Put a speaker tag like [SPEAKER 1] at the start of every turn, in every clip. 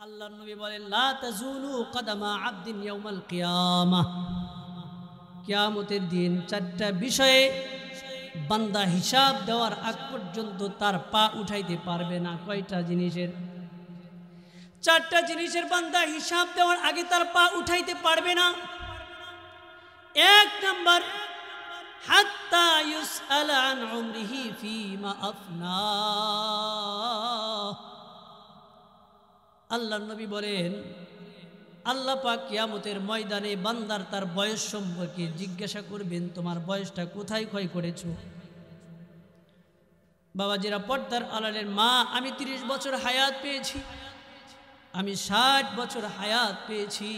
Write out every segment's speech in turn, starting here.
[SPEAKER 1] আল্লাহর নবী বলেন লা তাজুলু কদমা আবদিন ইয়াউমাল কিয়ামাহ, কিয়ামতের দিন চারটা বিষয়ে বান্দা হিসাব দেওয়ার আগ পর্যন্ত তার পা উঠাইতে পারবে না। কয়টা জিনিসের? চারটা জিনিসের বান্দা হিসাব দেওয়ার আগে তার পা উঠাইতে পারবে না। এক নাম্বার, হাত্তা ইউসআলা আন উমরিহি ফীমা আফনা। আল্লাহর নবী বলেন আল্লাহ পাক কিয়ামতের ময়দানে বান্দার তার বয়স সম্পর্কে জিজ্ঞাসা করবেন, তোমার বয়সটা কোথায় ক্ষয় করেছো? বাবাজিরা, পর্দার আড়ালের মা, আমি 30 বছর হায়াত পেয়েছি, আমি 60 বছর হায়াত পেয়েছি।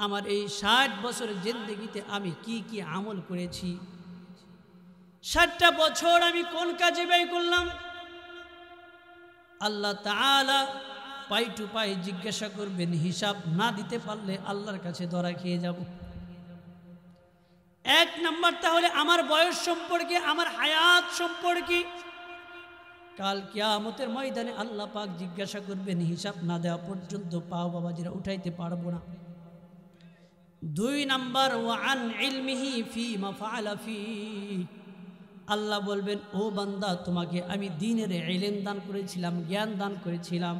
[SPEAKER 1] আমার এই 60 বছরের জিন্দেগিতে আমি কি কি আমল করেছি? 60টা বছর আমি কোন কাজে ব্যয় করলাম? আল্লাহ তাআলা পাই টু পাই জিজ্ঞাসা করবেন। হিসাব না দিতে পারলে আল্লাহর কাছে ধরা খেয়ে যাব। এক নাম্বার, তাহলে আমার বয়স সম্পর্কে, আমার হায়াত সম্পর্কে কাল কিয়ামতের ময়দানে আল্লাহ পাক জিজ্ঞাসা করবেন। হিসাব না দেওয়া পর্যন্ত পাও বাবাজিরা উঠাইতে পারবো না। 2 নাম্বার, ওয়া আন ইলমিহি ফীমা ফাআলা ফি। আল্লাহ বলবেন, ও বান্দা, তোমাকে আমি দ্বীনের ইলম দান করেছিলাম, জ্ঞান দান করেছিলাম,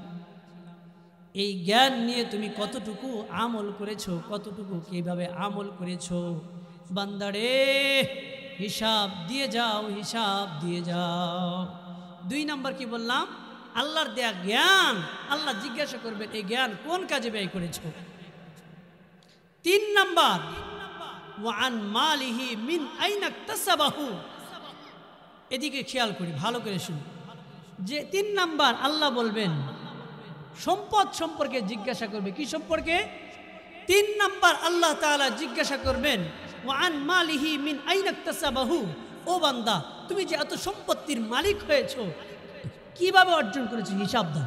[SPEAKER 1] এই জ্ঞান নিয়ে তুমি কতটুকু আমল করেছো, কতটুকু কিভাবে আমল করেছো? বান্দারে, হিসাব দিয়ে যাও, হিসাব দিয়ে যাও। 2 নাম্বার কি বললাম? আল্লাহর দেয়া জ্ঞান আল্লাহ জিজ্ঞাসা করবেন, এই জ্ঞান কোন কাজে ব্যয় করেছো? 3 নাম্বার, ওয়া আন মালিহি মিন আইনা ইকতাসাবাহু। এদিকে খেয়াল করি, ভালো করে শুনুন। যে 3 নাম্বার আল্লাহ বলবেন সম্পদ সম্পর্কে জিজ্ঞাসা করবে। কি সম্পর্কে? 3 নাম্বার আল্লাহ তাআলা জিজ্ঞাসা করবেন, ওয়া আন মালিহি মিন আইনা ইকতাসাবাহু। ও বান্দা, তুমি যে এত সম্পত্তির মালিক হয়েছো, কিভাবে অর্জন করেছো? হিসাব দাও।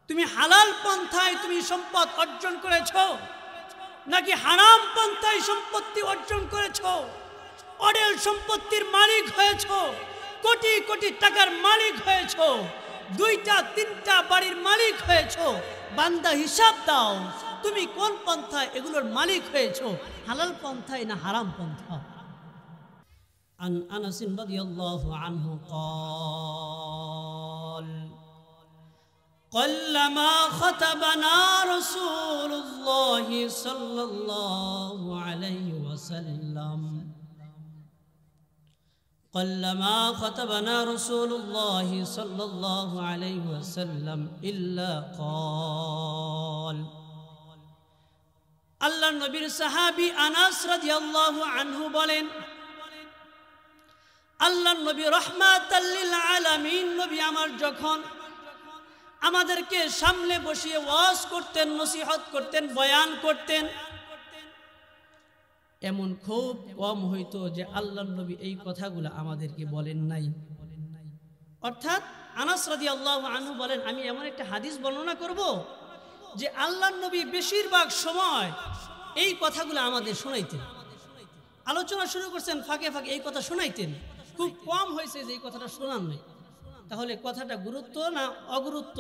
[SPEAKER 1] তুমি হালাল পন্থায় তুমি সম্পদ অর্জন করেছো নাকি হারাম পন্থায় সম্পত্তি অর্জন করেছো? অঢেল সম্পত্তির মালিক হয়েছো, কোটি কোটি টাকার মালিক হয়েছো, 2টা 3টা বাড়ির মালিক হয়েছো। বান্দা, হিসাব দাও, তুমি কোন পন্থায় এগুলোর মালিক হয়েছো? হালাল পন্থায় না হারাম পন্থা? আন আনাস রাদিয়াল্লাহু আনহু قال قلما خطبنا رسول الله صلى الله عليه وسلم قلما خطبنا رسول الله صلى الله عليه وسلم إلا قال। আল্লাহ নবীর সাহাবী আনাস রাদিয়াল্লাহু আনহু বলেন, আল্লাহ নবী রাহমাতাল লিল আলামিন নবী আমার যখন আমাদেরকে সামনে বসিয়ে ওয়াজ করতেন, নসিহত করতেন, বয়ান করতেন, এমন খুব কম হইতো যে আল্লাহর নবী এই কথাগুলো আমাদেরকে বলেন নাই। অর্থাৎ আনাস রাদিয়াল্লাহু আনহু বলেন, আমি এমন একটা হাদিস বর্ণনা করব যে আল্লাহর নবী বেশিরভাগ সময় এই কথাগুলো আমাদের শোনাইতেন। আলোচনা শুরু করছেন, ফাঁকে ফাঁকে এই কথা শোনাইতেন। খুব কম হয়েছে যে এই কথাটা শোনান নাই। তাহলে কথাটা গুরুত্ব না অগুরুত্ব?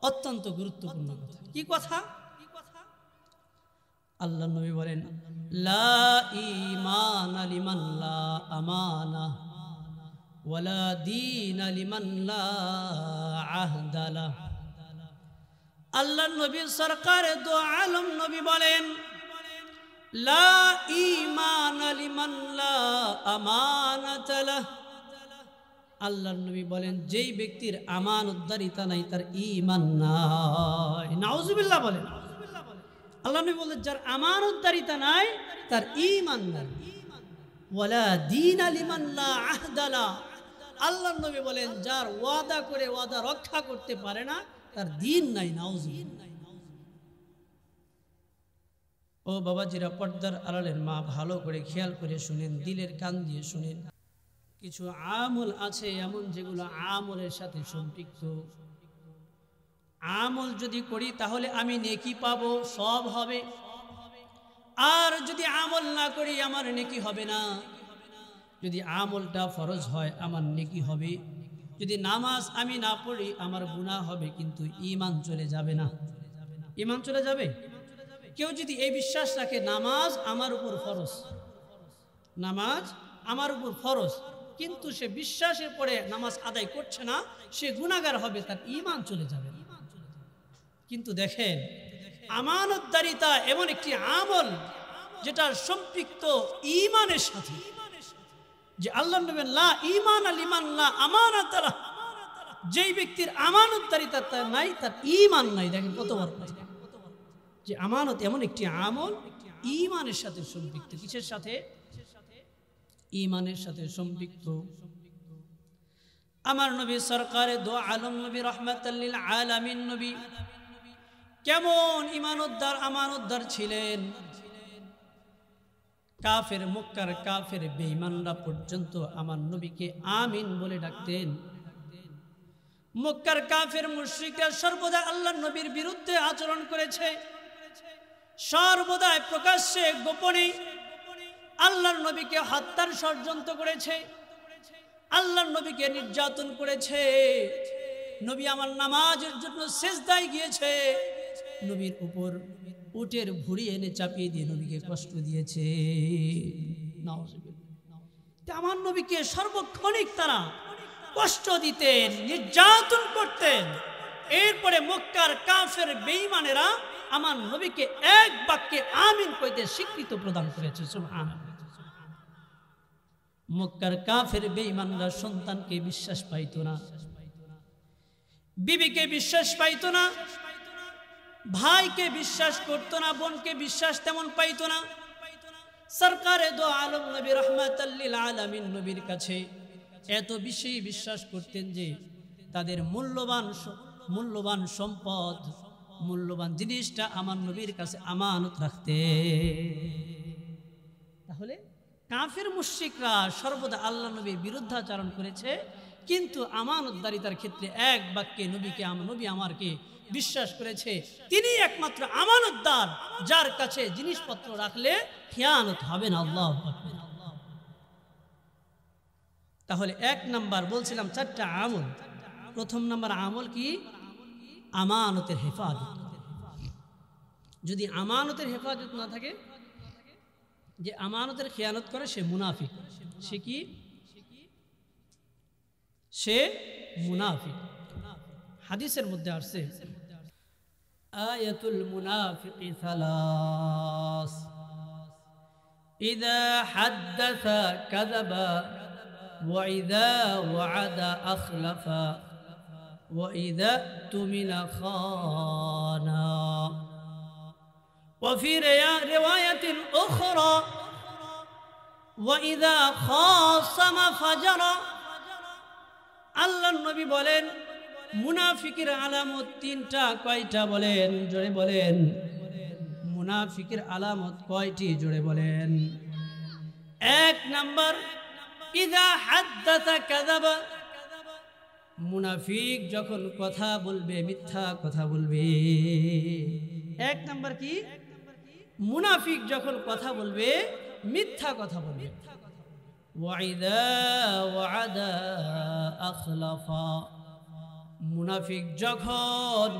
[SPEAKER 1] অত্যন্ত গুরুত্বপূর্ণ কথা। কি কথা? আল্লাহ নবী বলেন, লা ঈমানা লিমান লা আমানা ওয়ালা দীনা লিমান লা আহদা লাহ। আল্লাহ নবী সরকারে দো আলম নবী বলেন, লা ঈমানা লিমান লা আমানাতা লাহ। আল্লাহর নবী বলেন, যেই ব্যক্তির আমানতদারিতা নাই তার ঈমান নাই। নাউজুবিল্লাহ বলেন। আল্লাহ নবী বলেন, যার আমানতদারিতা নাই তার ঈমান নাই। ওয়ালা দীনা লিমান লা আহদা লাহ। আল্লাহর নবী বলেন, যার ওয়াদা করে ওয়াদা রক্ষা করতে পারে না তার দ্বীন নাই। নাউজুবিল্লাহ। ও বাবাজিরা, পর্দার আড়ালের মা, ভালো করে খেয়াল করে শুনেন, দিলের কান দিয়ে শুনেন। কিছু আমল আছে এমন যেগুলো আমলের সাথে সম্পৃক্ত। আমল যদি করি তাহলে আমি নেকি পাবো, সওয়াব হবে। আর যদি আমল না করি আমার নেকি হবে না। যদি আমলটা ফরজ হয় আমার নেকি হবে, যদি নামাজ আমি না পড়ি আমার গুনাহ হবে, কিন্তু ঈমান চলে যাবে না। ঈমান চলে যাবে? কেউ যদি এই বিশ্বাস রাখে নামাজ আমার উপর ফরজ, নামাজ আমার উপর ফরজ, কিন্তু সে বিশ্বাসের পরে নামাজ আদায় করছে না, সে গুনাহগার হবে, তার ঈমান চলে যাবে। কিন্তু দেখেন, আমানতদারিতা এমন একটি আমল যেটা সম্পৃক্ত ঈমানের সাথে, যে আল্লাহ নবী লা ঈমান লিমান লা আমানাত লাহ, যেই ব্যক্তির আমানতদারিতা তার নাই, তার ঈমান নাই। দেখেন কত বড় কথা, যে আমানত এমন একটি আমল ঈমানের সাথে সম্পৃক্ত। কিসের সাথে? ঈমানের সাথে সম্পৃক্ত। আমার নবী সরকারে দো আলম নবী রহমাতাল লিল আলামিন নবী কেমন ঈমানদার আমানতদার ছিলেন। কাফের, মক্কার কাফের বেঈমানরা পর্যন্ত আমার নবীকে আমিন বলে ডাকতেন। মক্কার কাফের মুশরিকরা সর্বদা আল্লাহর নবীর বিরুদ্ধে আচরণ করেছে, সর্বদাই প্রকাশ্যে গোপনে আল্লাহর নবীকে হত্যার ষড়যন্ত্র করেছে, আল্লাহর নবীকে নির্যাতন করেছে। নবী আমার নামাজের জন্য সিজদায় গিয়েছে, নবীর উপর উটের ভুঁড়ি এনে চাপিয়ে দিয়ে নবীকে কষ্ট দিয়েছে। আমার নবীকে সর্বক্ষণিক তারা কষ্ট দিতেন, নির্যাতন করতেন। এরপরে মক্কার কাফের বেঈমানেরা আমার নবীকে এক বাক্যে আমিন কইতে স্বীকৃতি প্রদান করেছে। সুবহানাল্লাহ। মক্কার কাফের বেঈমানরা সন্তানকে বিশ্বাস পাইত না, বিবিকে বিশ্বাস পাইত না, ভাইকে বিশ্বাস করত না, বোনকে বিশ্বাস তেমন পাইত না। সরকারে দো আলম নবী রহমাতাল লিল আলামিন নবীর কাছে এত বেশি বিশ্বাস করতেন যে তাদের মূল্যবান সম্পদ, মূল্যবান জিনিসটা আমার নবীর কাছে আমানত রাখতে। তাহলে কাফের মুশরিকরা সর্বদা আল্লাহ নবীর বিরুদ্ধাচরণ করেছে, কিন্তু আমানতদারিতার ক্ষেত্রে এক বাক্যে নবীকে নবী আমারকে বিশ্বাস করেছে। তিনি একমাত্র আমানতদার, যার কাছে জিনিসপত্র রাখলে খিয়ানত হবে না। আল্লাহু আকবার। তাহলে এক নাম্বার বলছিলাম চারটা আমল। প্রথম নাম্বার আমল কি? আমানতের হেফাজত। যদি আমানতের হেফাজত না থাকে, যে আমানতের খেয়ানত করে সে মুনাফিক। সে কি? সে মুনাফিক। হাদিসের মধ্যে আসছে আয়াতুল মুনাফিকি সালাস, ইযা হাদ্দাসা কাযাবা ওয়া ইযা ওয়া'আদা আখলাফা ওয়া ইযা তুমিনা খানা ওয়া ফি রিওয়ায়াতিন উখরা ওয়া ইযা খাসামা ফাজারা। আল্লাহর নবী বলেন মুনাফিকের আলামত তিনটা। কয়টা বলেন? জোরে বলেন। মুনাফিকের আলামত কয়টি? জোরে বলেন। এক নাম্বার, ইযা হাদ্দাসা কাযাবা। মুনাফিক যখন কথা বলবে মিথ্যা কথা বলবে। এক নাম্বার কি? মুনাফিক যখন কথা বলবে মিথ্যা কথা বলবে। ওয়া ইযা ওয়া'আদা আখলাফা। মুনাফিক যখন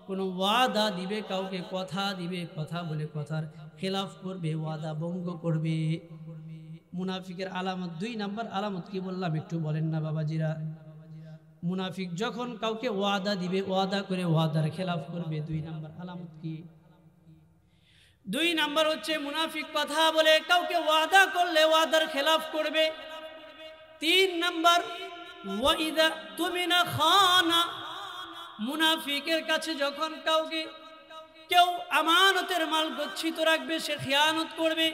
[SPEAKER 1] কোনো ওয়াদা দিবে, কাউকে কথা দিবে, কথা বলে কথার খেলাফ করবে, ওয়াদা ভঙ্গ করবে। মুনাফিকের আলামত দুই নাম্বার আলামত কি বললাম একটু বলেন না বাবাজিরা? মুনাফিক যখন কাউকে ওয়াদা দিবে, ওয়াদা করে ওয়াদার খেলাফ করবে। দুই নাম্বার আলামত কি? দুই নাম্বার হচ্ছে মুনাফিক কথা বলে কাউকে ওয়াদা করলে ওয়াদার খেলাফ করবে। তিন নাম্বার, ওয়া ইযা তুমিনা খানা। মুনাফিকের কাছে যখন কেউ আমানতের মাল গচ্ছিত রাখবে, সে খিয়ানত করবে।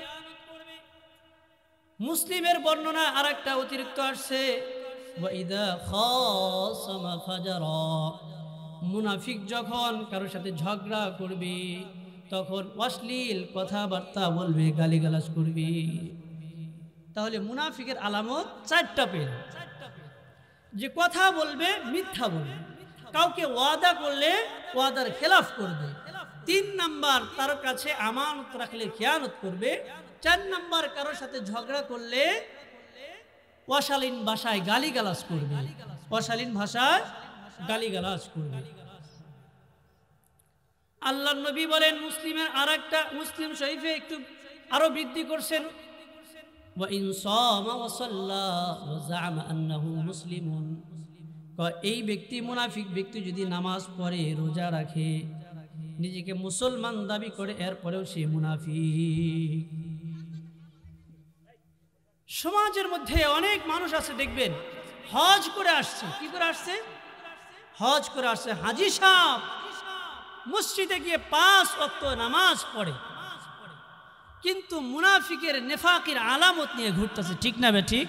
[SPEAKER 1] মুসলিমের বর্ণনা আরেকটা অতিরিক্ত আসছে, ওয়া ইযা খাসামা ফাজারা। মুনাফিক যখন কারোর সাথে ঝগড়া করবে তখন অশ্লীল কথাবার্তা বলবে, গালিগালাজ করবে। তাহলে মুনাফিকের আলামত চারটা পেল, যে কথা বলবে, মিথ্যা বলবে, কাউকে ওয়াদা করলে ওয়াদার খেলাফ করবে। তিন নাম্বার, তার কাছে আমানত রাখলে খেয়ানত করবে। চার নাম্বার, কারোর সাথে ঝগড়া করলে অশালীন ভাষায় গালিগালাজ করবে, অশালীন ভাষায় গালিগালাজ করবে। আল্লাহর নবী বলেন, মুসলিমের আরেকটা মুসলিম শরীফে একটু আরো বৃদ্ধি করছেন, ওয়া ইন সামা ওয়া সাল্লা ওয়া জাআমা আন্নাহু মুসলিমুন, এই ব্যক্তি মুনাফিক ব্যক্তি যদি নামাজ পড়ে রোজা রাখে নিজেকে মুসলমান দাবি করে এরপরেও সে মুনাফিক। সমাজের মধ্যে অনেক মানুষ আছে দেখবেন হজ করে আসছে, কি করে আসছে? হজ করে আসছে। হাজী সাহেব মসজিদে গিয়ে 5 ওয়াক্ত নামাজ পড়ে, কিন্তু মুনাফিকের নেফাকের আলামত নিয়ে ঘুরতেছে। ঠিক না ঠিক?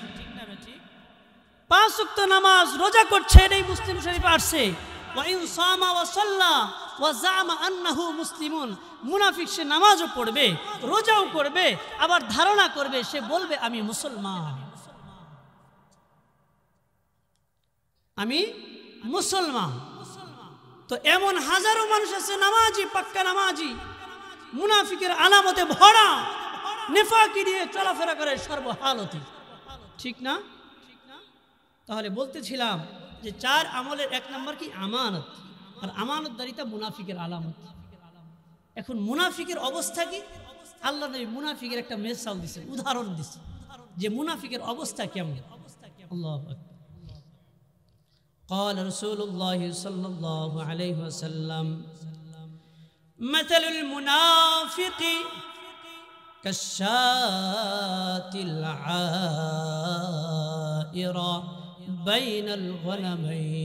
[SPEAKER 1] 5 ওয়াক্ত নামাজ রোজা করছে, এই মুসলিম শরীফে আসছে, ওয়া ইন সামা ওয়া সাল্লা ওয়া জাআমা আন্নাহু মুসলিমুন, মুনাফিক সে নামাজও পড়বে রোজাও করবে আবার ধারণা করবে সে বলবে আমি মুসলমান, আমি মুসলমান। তো এমন হাজারো মানুষ আছে নামাজি, পাক্কা নামাজি, মুনাফিকের আলামতে ভরা, নেফাকি দিয়ে চলাফেরা করে সর্বহালতে। ঠিক না? তাহলে বলতেছিলাম যে 4 আমলের 1 নম্বর কি? আমানত। আর আমানতদারিতা মুনাফিকের আলামত। এখন মুনাফিকের অবস্থা কি? আল্লাহ নবী মুনাফিকের একটা মিসাল দিয়েছেন, উদাহরণ দিয়েছেন যে মুনাফিকের অবস্থা কেমন। আল্লাহু আকবার। قال رسول الله صلى الله عليه وسلم مثل المنافق كالشاة العائرة بين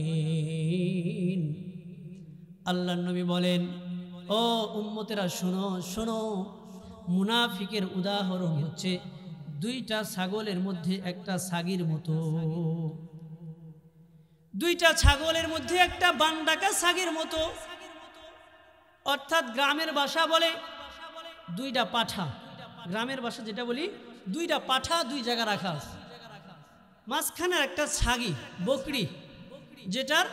[SPEAKER 1] الغنمين। আল্লাহ নবী বলেন, ও উম্মতেরা শোনো শোনো, মুনাফিকের উদাহরণ হচ্ছে 2টা ছাগলের মধ্যে একটা ছাগির মতো। 2টা ছাগলের মধ্যে একটা বানডাকা ছাগির মতো, অর্থাৎ গ্রামের ভাষা বলে 2টা পাঠা। গ্রামের ভাষা যেটা বলি 2টা পাঠা 2 জায়গা রাখা আছে, মাঝখানে একটা ছাগি বকরি, যেটার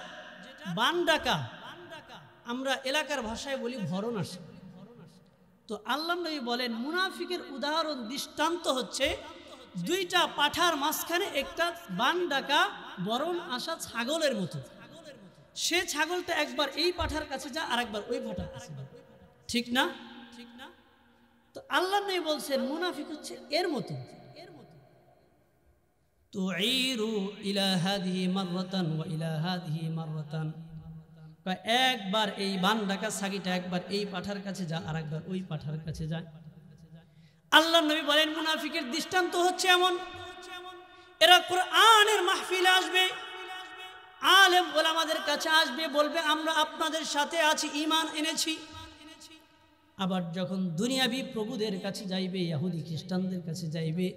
[SPEAKER 1] বানডাকা আমরা এলাকার ভাষায় বলি ভরণ আসে। তো আল্লাহ নবী বলেন মুনাফিকের উদাহরণ দৃষ্টান্ত হচ্ছে 2টা পাঠার মাঝখানে একটা বানডাকা বরণ আসা ছাগলের মতো। সে ছাগলটা একবার এই পাঠার কাছে যায় আর একবার ওই পাঠার কাছে। ঠিক না? তো আল্লাহ নবী বলছেন মুনাফিক হচ্ছে এর মতো। তুঈরু ইলা হাদিহি মাররাতান ওয়া ইলা হাদিহি মাররাতান, একবার এই বানডাকা ছাগিটা একবার এই পাঠার কাছে যায় আর একবার ওই পাঠার কাছে যায়। আল্লাহ নবী বলেন মুনাফিকের দৃষ্টান্ত হচ্ছে এমন, এরা কোরআনের মাহফিলে আসবে, আলেম ওলামাদের কাছে আসবে, বলবে আমরা আপনাদের সাথে আছি, ঈমান এনেছি। আবার যখন দুনিয়াবি প্রভুদের কাছে যাইবে, ইহুদি খ্রিস্টানদের কাছে যাইবে,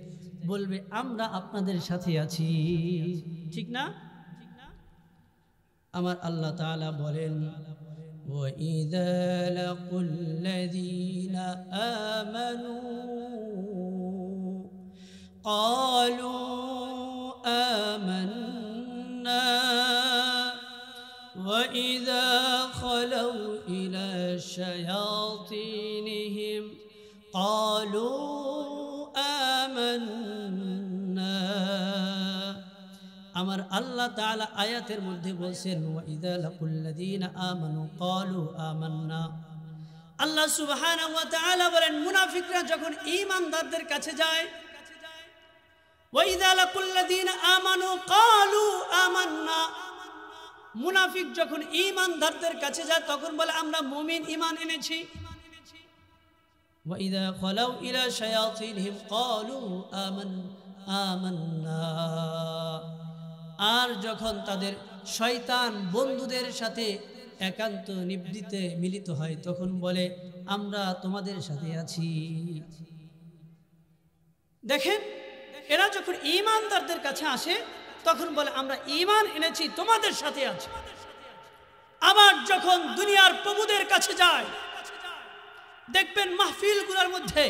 [SPEAKER 1] বলবে আমরা আপনাদের সাথে আছি। ঠিক না? আমার আল্লাহ তাআলা বলেন وَإِذَا لَقُوا الَّذِينَ آمَنُوا قَالُوا آمَنَّا وَإِذَا خَلَوْا إِلَى شَيَاطِينِهِمْ قَالُوا آمَنَّا। আমার আল্লাহ তাআলা আয়াতের মধ্যে বলছেন ওয়াইদা লাকুল্লাযীনা আমানু ক্বালু আমান্না। আল্লাহ সুবহানাহু ওয়া তাআলা বলেন মুনাফিকরা যখন ঈমানদারদের কাছে যায়, ওয়াইদা লাকুল্লাযীনা আমানু ক্বালু আমান্না, মুনাফিক যখন ঈমানদারদের কাছে যায় তখন বলে আমরা মুমিন, ঈমান এনেছি। ওয়াইদা খালাউ ইলা শায়াতিনহিম ক্বালু আমান্না, আর যখন তাদের শয়তান বন্ধুদের সাথে একান্ত নিবৃতে মিলিত হয় তখন বলে আমরা তোমাদের সাথে আছি। দেখেন এরা যখন ঈমানদারদের কাছে আসে তখন বলে আমরা ঈমান এনেছি, তোমাদের সাথে আছি। আবার যখন দুনিয়ার প্রভুদের কাছে যায় দেখবেন মাহফিলগুলোর মধ্যে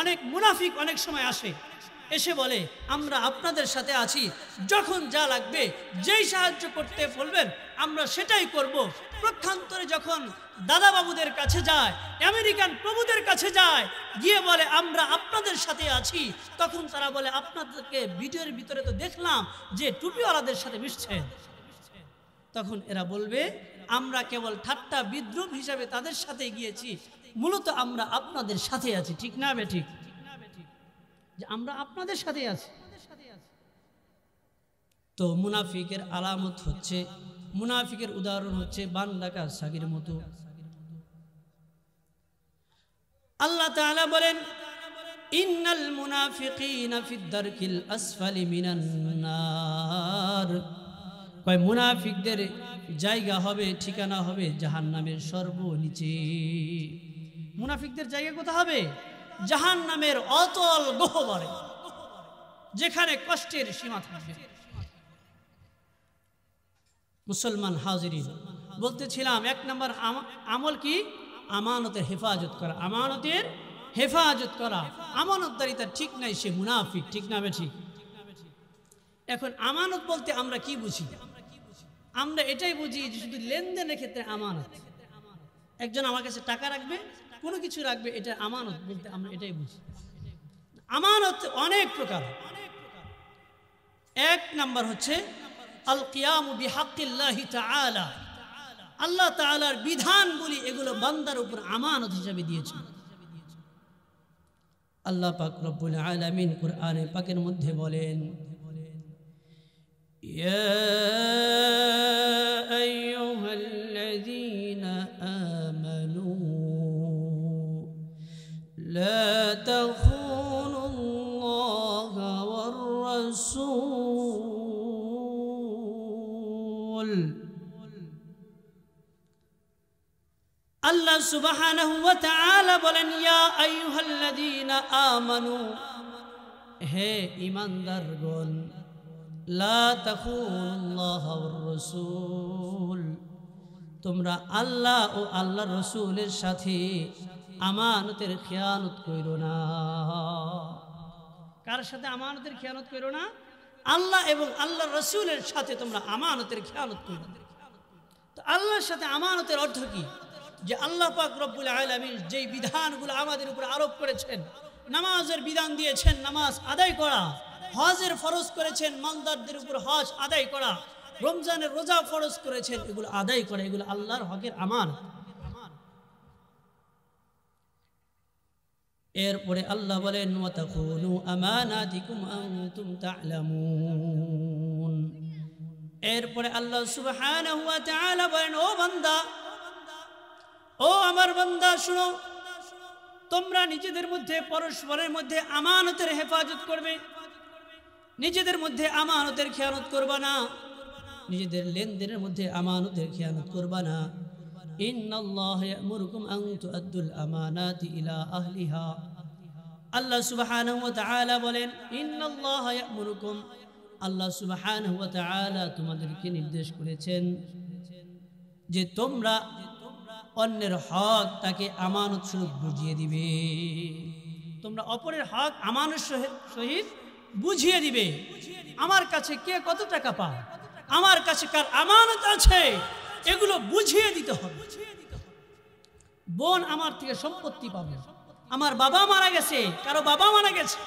[SPEAKER 1] অনেক মুনাফিক অনেক সময় আসে, এসে বলে আমরা আপনাদের সাথে আছি, যখন যা লাগবে যেই সাহায্য করতে বলবেন আমরা সেটাই করব। প্রক্ষান্তরে যখন দাদা বাবুদের কাছে যায়, আমেরিকান প্রভুদের কাছে যায়, গিয়ে বলে আমরা আপনাদের সাথে আছি, তখন তারা বলে আপনাদেরকে ভিডিওর ভিতরে তো দেখলাম যে টুপিওয়ালাদের সাথে মিশছেন। তখন এরা বলবে আমরা কেবল ঠাট্টা বিদ্রুপ হিসাবে তাদের সাথে গিয়েছি, মূলত আমরা আপনাদের সাথে আছি। ঠিক না বেঠিক? যে আমরা আপনাদের সাথে আছি। তো মুনাফিকের আলামত হচ্ছে, মুনাফিকের উদাহরণ হচ্ছে বান ডাকা ছাগির মতো। আল্লাহ তাআলা বলেন ইন্নাল মুনাফিকিনা ফিদ দারকিল আসফালি মিনান নার, কয় মুনাফিকদের জায়গা হবে, ঠিকানা হবে জাহান্নামের সর্বনিচে। মুনাফিকদের জায়গা কোথায় হবে? জাহান্নামের অতল গহ্বরে, যেখানে কষ্টের সীমা থাকবে। মুসলমান হাজিরিন, বলতেছিলাম 1 নম্বর আমল কি? আমানতের হেফাজত করা। আমানতের হেফাজত করা, আমানতদারিতা ঠিক নাই, সে মুনাফিক। ঠিক না বেঠিক? এখন আমানত বলতে আমরা কি বুঝি? আমরা এটাই বুঝি যে শুধু লেনদেনের ক্ষেত্রে আমানত। একজন আমার কাছে টাকা রাখবে, কোনো কিছু রাখবে, এটা আমানত বলতে আমরা এটাই বুঝি। আমানত অনেক প্রকার। 1 নম্বর হচ্ছে আল কিয়ামু বিহাক্কিল্লাহি তাআলা, আল্লাহ তাআলার বিধানগুলি এগুলো বান্দার উপর আমানত হিসেবে দিয়েছেন। আল্লাহ পাক রব্বুল আলামিন কুরআনে পাকের মধ্যে বলেন ইয়া আইয়ুহাল্লাযীনা আমানু লা তাখুনুল্লাহা ওয়ার রাসূল। আল্লাহ সুবহানাহু ওয়া তাআলা বলেন ইয়া আইয়ুহাল্লাযীনা আমানু, হে ঈমানদারগণ, লা তাখুনুল্লাহা ওয়ার রাসূল, তোমরা আল্লাহ ও আল্লাহর রাসূলের সাথে আমানতের খেয়ানত কইরো না। কার সাথে আমানতের খেয়ানত কইরো না? আল্লাহ এবং আল্লাহর রাসূলের সাথে তোমরা আমানতের খেয়ানত কইরো না। তো আল্লাহর সাথে আমানতের অর্থ কি? যে আল্লাহ পাক রব্বুল আলামিন যেই বিধানগুলো আমাদের উপর আরোপ করেছেন, নামাজের বিধান দিয়েছেন নামাজ আদায় করা, হজের ফরজ করেছেন মালদারদের উপর হজ আদায় করা, রমজানের রোজা ফরজ করেছেন, এগুলো আদায় করা, এগুলো আল্লাহর হকের আমানত। এরপরে আল্লাহ বলেন ওয়া তাকুনু আমানাতিকুম আনতুম তা'লামুন। এরপরে আল্লাহ সুবহানাহু ওয়া তাআলা বলেন ও বান্দা, ও আমার বান্দা শুনো, তোমরা নিজেদের মধ্যে পরস্পরের মধ্যে আমানতের হেফাজত করবে, নিজেদের মধ্যে আমানতের খেয়ানত করবা না, নিজেদের লেনদেনের মধ্যে আমানতের খেয়ানত করবা না। ইন্নাল্লাহ ইয়া'মুরুকুম আন তু'আদ্দুল আমানাতি ইলা আহলিহা। আল্লাহ সুবহানাহু ওয়া তাআলা বলেন ইন্নাল্লাহ ইয়া'মুরুকুম, আল্লাহ সুবহানাহু ওয়া তাআলা তোমাদেরকে নির্দেশ করেছেন যে তোমরা অন্যের হক তাকে আমানত স্বরূপ বুঝিয়ে দিবে। তোমরা অপরের হক আমানত সহিত বুঝিয়ে দিবে। আমার কাছে কে কত টাকা পায়, আমার কাছে কার আমানত আছে, এগুলো বুঝিয়ে দিতে হবে। বোন আমার থেকে সম্পত্তি পাবে, আমার বাবা মারা গেছে, কারো বাবা মারা গেছে,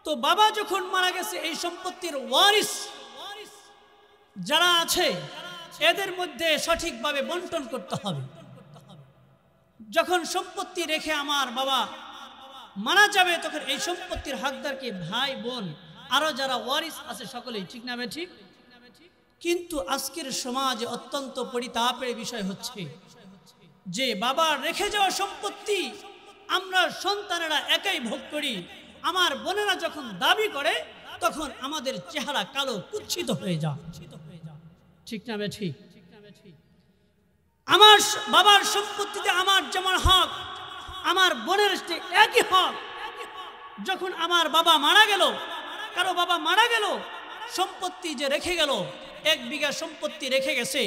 [SPEAKER 1] তো বাবা যখন মারা গেছে এই সম্পত্তির ওয়ারিস যারা আছে এদের মধ্যে সঠিকভাবে বন্টন করতে হবে। যখন সম্পত্তি রেখে আমার বাবা মারা যাবে তখন এই সম্পত্তির হকদারকে ভাই বোন আরো যারা ওয়ারিস আছে সকলেই। ঠিক না ঠিক? কিন্তু আজকের সমাজে অত্যন্ত পরিতাপের বিষয় হচ্ছে যে বাবার রেখে যাওয়া সম্পত্তি আমরা সন্তানেরা একাই ভোগ করি। আমার বোনেরা যখন দাবি করে তখন আমাদের চেহারা কালো কুৎসিত হয়ে যায়। ঠিক না ঠিক? আমার বাবার সম্পত্তিতে আমার যেমন হক, আমার বোনের একই হক। যখন আমার বাবা মারা গেল, কারো বাবা মারা গেল, সম্পত্তি যে রেখে গেল, 1 বিঘা সম্পত্তি রেখে গেছে,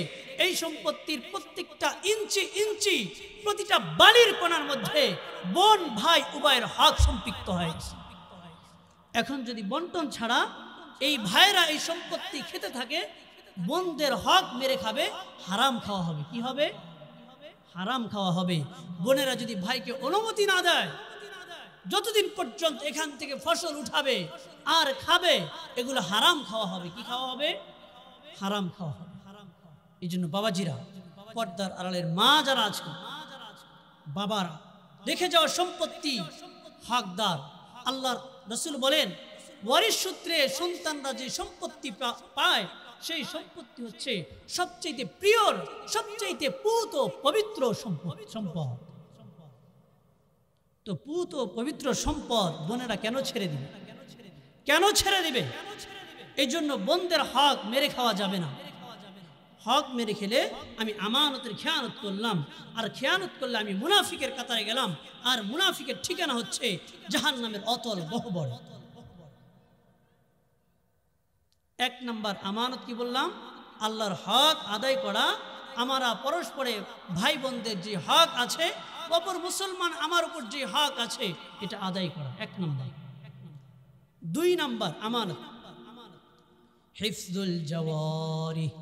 [SPEAKER 1] এই সম্পত্তির প্রত্যেকটা ইঞ্চি ইঞ্চি, প্রতিটা বালির কোণার মধ্যে বোন ভাই উভয়ের হক সম্পৃক্ত হয়ে গেছে। এখন যদি বন্টন ছাড়া এই ভাইরা এই সম্পত্তি খেতে থাকে, বোনদের হক মেরে খাবে, হারাম খাওয়া হবে। কি হবে? হারাম খাওয়া হবে। বোনেরা যদি ভাইকে অনুমতি না দেয়, যতদিন পর্যন্ত এখান থেকে ফসল উঠাবে আর খাবে, এগুলো হারাম খাওয়া হবে। কি খাওয়া হবে? হারাম খাওয়া হবে। এই জন্য বাবাজিরা, পর্দার আড়ালের মা যারা আছেন, বাবারা, রেখে যাওয়া সম্পত্তি হকদার। আল্লাহর রাসূল বলেন, ওয়ারিশ সূত্রে সন্তানরা যে সম্পত্তি পায়, সেই সম্পত্তি হচ্ছে সবচেয়ে প্রিয়, সবচেয়ে পুত ও পবিত্র সম্পদ। তো পুত ও পবিত্র সম্পদ বোনেরা কেন ছেড়ে দিবে? কেন ছেড়ে দিবে? এই জন্য বোনদের হক মেরে খাওয়া যাবে না। হক মেরে খেলে আমি আমানতের খেয়ানত করলাম, আর খেয়ানত করলে আমি মুনাফিকের কাতারে গেলাম, আর মুনাফিকের ঠিকানা হচ্ছে জাহান্নামের অতল গহ্বর। এক নাম্বার আমানত কি বললাম? আল্লাহর হক আদায় করা। আমরা পরস্পরে ভাই বোনদের যে হক আছে, অপর মুসলমান আমার উপর যে হক আছে, এটা আদায় করা এক নাম্বার। দুই নাম্বার আমানত হিফজুল জাওয়ারিহ।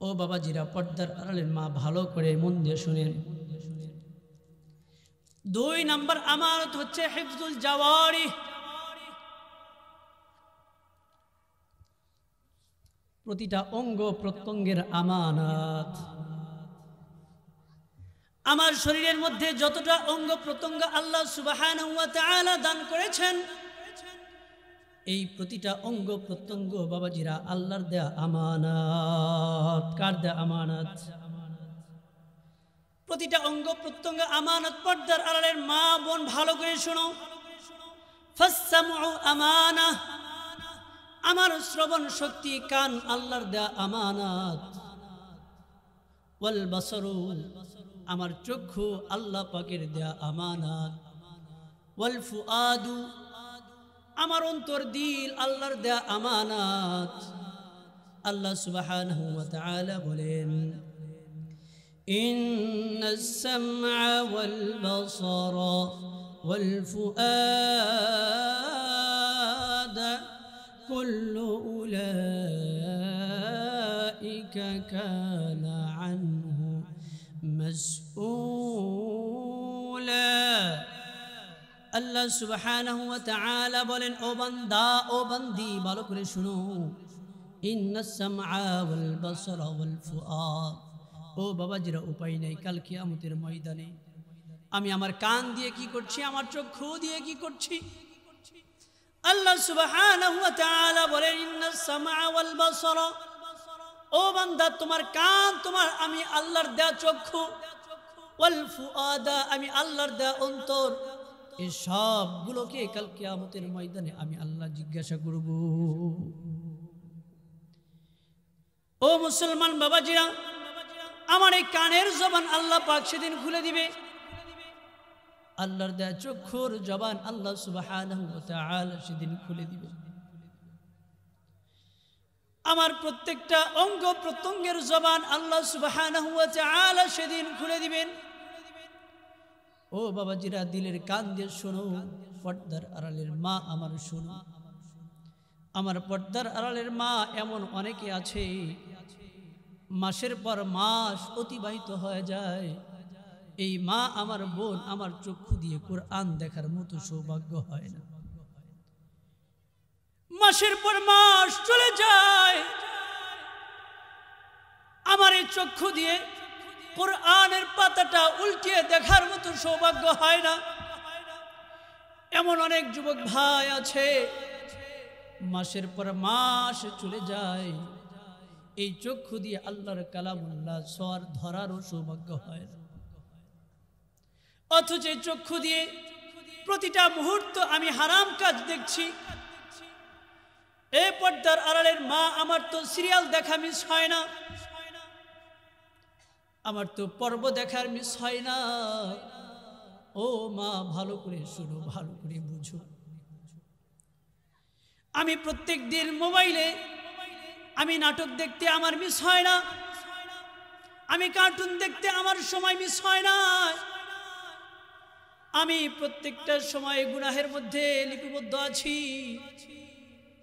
[SPEAKER 1] ও বাবাজিরা, পর্দার আড়ালের মা, ভালো করে মন দিয়ে শুনেন। দুই নাম্বার আমানত হচ্ছে হিফজুল জাওয়ারিহ, প্রতিটা অঙ্গ প্রত্যঙ্গের আমানত। আমার শরীরের মধ্যে যতটা অঙ্গ প্রত্যঙ্গ আল্লাহ সুবহানাহু ওয়া তাআলা দান করেছেন, এই প্রতিটা অঙ্গ প্রত্যঙ্গ বাবাজিরা আল্লাহর দেয়া আমানত। কার দেয়া আমানত? প্রতিটা অঙ্গ প্রত্যঙ্গ আমানত। পর্দার আড়ালের মা বোন, ভালো করে শোনো। ফাসসামউ আমানাহ, আমার শ্রবণ শক্তি, কান আল্লাহর দেয়া আমানত। ওয়াল বাসরু, আমার চক্ষু আল্লাহ পাকের দেয়া আমানত। ওয়াল ফুআদু, আমার অন্তর দিল আল্লাহর দেয়া আমানত। আল্লাহ সুবহানাহু ওয়া তাআলা বলেন, ইন্নাস সামআ ওয়াল বাসারা ওয়াল ফুআদা কুল্লু উলাইকা কানা আনহু মাসউলা। আল্লাহ সুবহানাহু ওয়া তাআলা বলেন, ও বান্দা, ও বান্দি, ভালো করে শুনো। ইন্নাস সামআ ওয়াল বাসারা ওয়াল ফুআদ। ও বাবাজিরা, উপায় নাই, কাল কিয়ামতের ময়দানে আমি আমার কান দিয়ে কি করছি, আমার চক্ষু দিয়ে কি করছি? আল্লাহ সুবহানাহু ওয়া তাআলা বলেন, ইন্নাস সামআ ওয়াল বাসারা। ও বান্দা, তোমার কান, তোমার আমি আল্লাহর দেয়া চক্ষু, ওয়াল ফুআদা, আমি আল্লাহর দেয়া অন্তর, এই সবগুলোকে কাল কিয়ামতের ময়দানে আমি আল্লাহ জিজ্ঞাসা করব। ও মুসলমান বাবাজিরা, আমার এই কানের জবান আল্লাহ পাক সেদিন খুলে দিবে। আল্লাহর দেয়া চক্ষুর জবান আল্লাহ সুবহানাহু ওয়া তাআলা সেদিন খুলে দিবে। আমার প্রত্যেকটা অঙ্গ প্রত্যঙ্গের জবান আল্লাহ সুবহানাহু ওয়া তাআলা সেদিন খুলে দিবেন। ও বাবাজিরা, দিলের কান দিয়ে শোনো। পর্দার আড়ালের মা আমার শোনো। আমার পর্দার আড়ালের মা, এমন অনেকে আছে মাসের পর মাস অতিবাহিত হয়ে যায়, এই মা আমার বোন আমার চক্ষু দিয়ে কোরআন দেখার মতো সৌভাগ্য হয় না। মাসের পর মাস চলে যায়, আমার এই চক্ষু দিয়ে কোরআনের পাতাটা উল্টিয়ে দেখার মতো সৌভাগ্য হয় না। এমন অনেক যুবক ভাই আছে, মাসের পর মাস চলে যায়, এই চক্ষু দিয়ে আল্লাহর কালামুল্লাহ সওয়ার ধরারও সৌভাগ্য হয় না। অথচ এই চক্ষু দিয়ে প্রতিটা মুহূর্ত আমি হারাম কাজ দেখছি। এই পর্দার আড়ালের মা, আমার তো সিরিয়াল দেখা মিস হয় না, আমার তো পর্ব দেখার মিস হয় না। ও মা, ভালো করে শুনো, ভালো করে বুঝো। আমি প্রত্যেক দিন মোবাইলে আমি নাটক দেখতে আমার মিস হয় না, আমি কার্টুন দেখতে আমার সময় মিস হয় না। আমি প্রত্যেকটা সময় গুনাহের মধ্যে লিপিবদ্ধ আছি।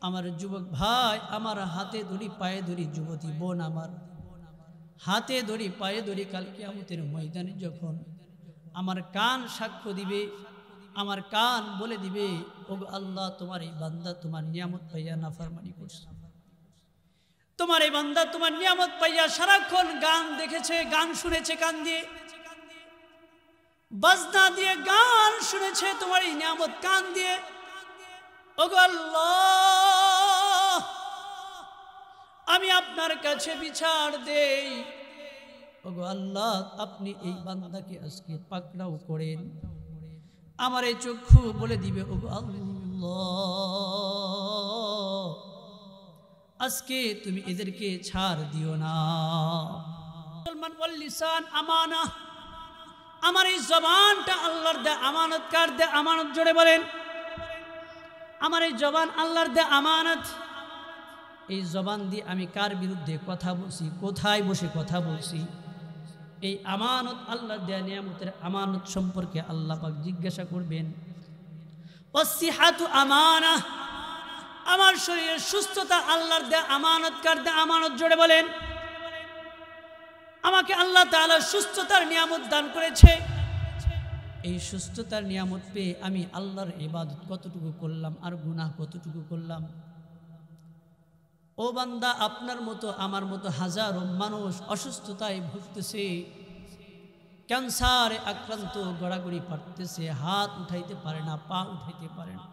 [SPEAKER 1] আমার যুবক ভাই, আমার হাতে ধরি পায়ে ধরি, যুবতী বোন আমার হাতে ধরি পায়ে ধরি, কাল কিয়ামতের ময়দানে যখন আমার কান সাক্ষ্য দিবে, আমার কান বলে দিবে, ও আল্লাহ, তোমার এই বান্দা তোমার নিয়ামত পাইয়া নাফরমানি করছে, তোমার এই বান্দা তোমার নিয়ামত পাইয়া সারাক্ষণ গান দেখেছে, গান শুনেছে, কান দিয়ে বাজনা দিয়ে গান শুনেছে, তোমার এই নিয়ামত কান দিয়ে। ওগো আল্লাহ, আমি আপনার কাছে বিচার দেই, ওগো আল্লাহ আপনি এই বান্দাকে আজকে পাকড়াও করেন। আমার এই চক্ষু বলে দিবে ওগো আল্লাহ, আজকে তুমি এদেরকে ছাড় দিও না। মুসলমান ওয়াল লিসান আমানা, আমার এই জবানটা আল্লাহর দেয়া আমানত। কার দেয়া আমানত? জোরে বলেন। আমার এই জবান আল্লাহর দেয়া আমানত। এই জবান দিয়ে আমি কার বিরুদ্ধে কথা বলছি, কোথায় বসে কথা বলছি, এই আমানত আল্লাহর দেয়া নিয়ামতের আমানত সম্পর্কে আল্লাহ পাক জিজ্ঞাসা করবেন। ওয়াসিহাতু আমানা, আমার শরীরের সুস্থতা আল্লাহর দেয়া আমানত। কার দেয়া আমানত? জোরে বলেন। আমাকে আল্লাহ তাআলা সুস্থতার নিয়ামত দান করেছে। এই সুস্থতার নিয়ামত পেয়ে আমি আল্লাহর ইবাদত কতটুকু করলাম আর গুনাহ কতটুকু করলাম? ও বান্দা, আপনার মতো আমার মতো হাজারো মানুষ অসুস্থতায় ভুগতেছে, ক্যান্সারে আক্রান্ত, গড়াগড়ি পারতেছে, হাত উঠাইতে পারে না, পা উঠাইতে পারে না।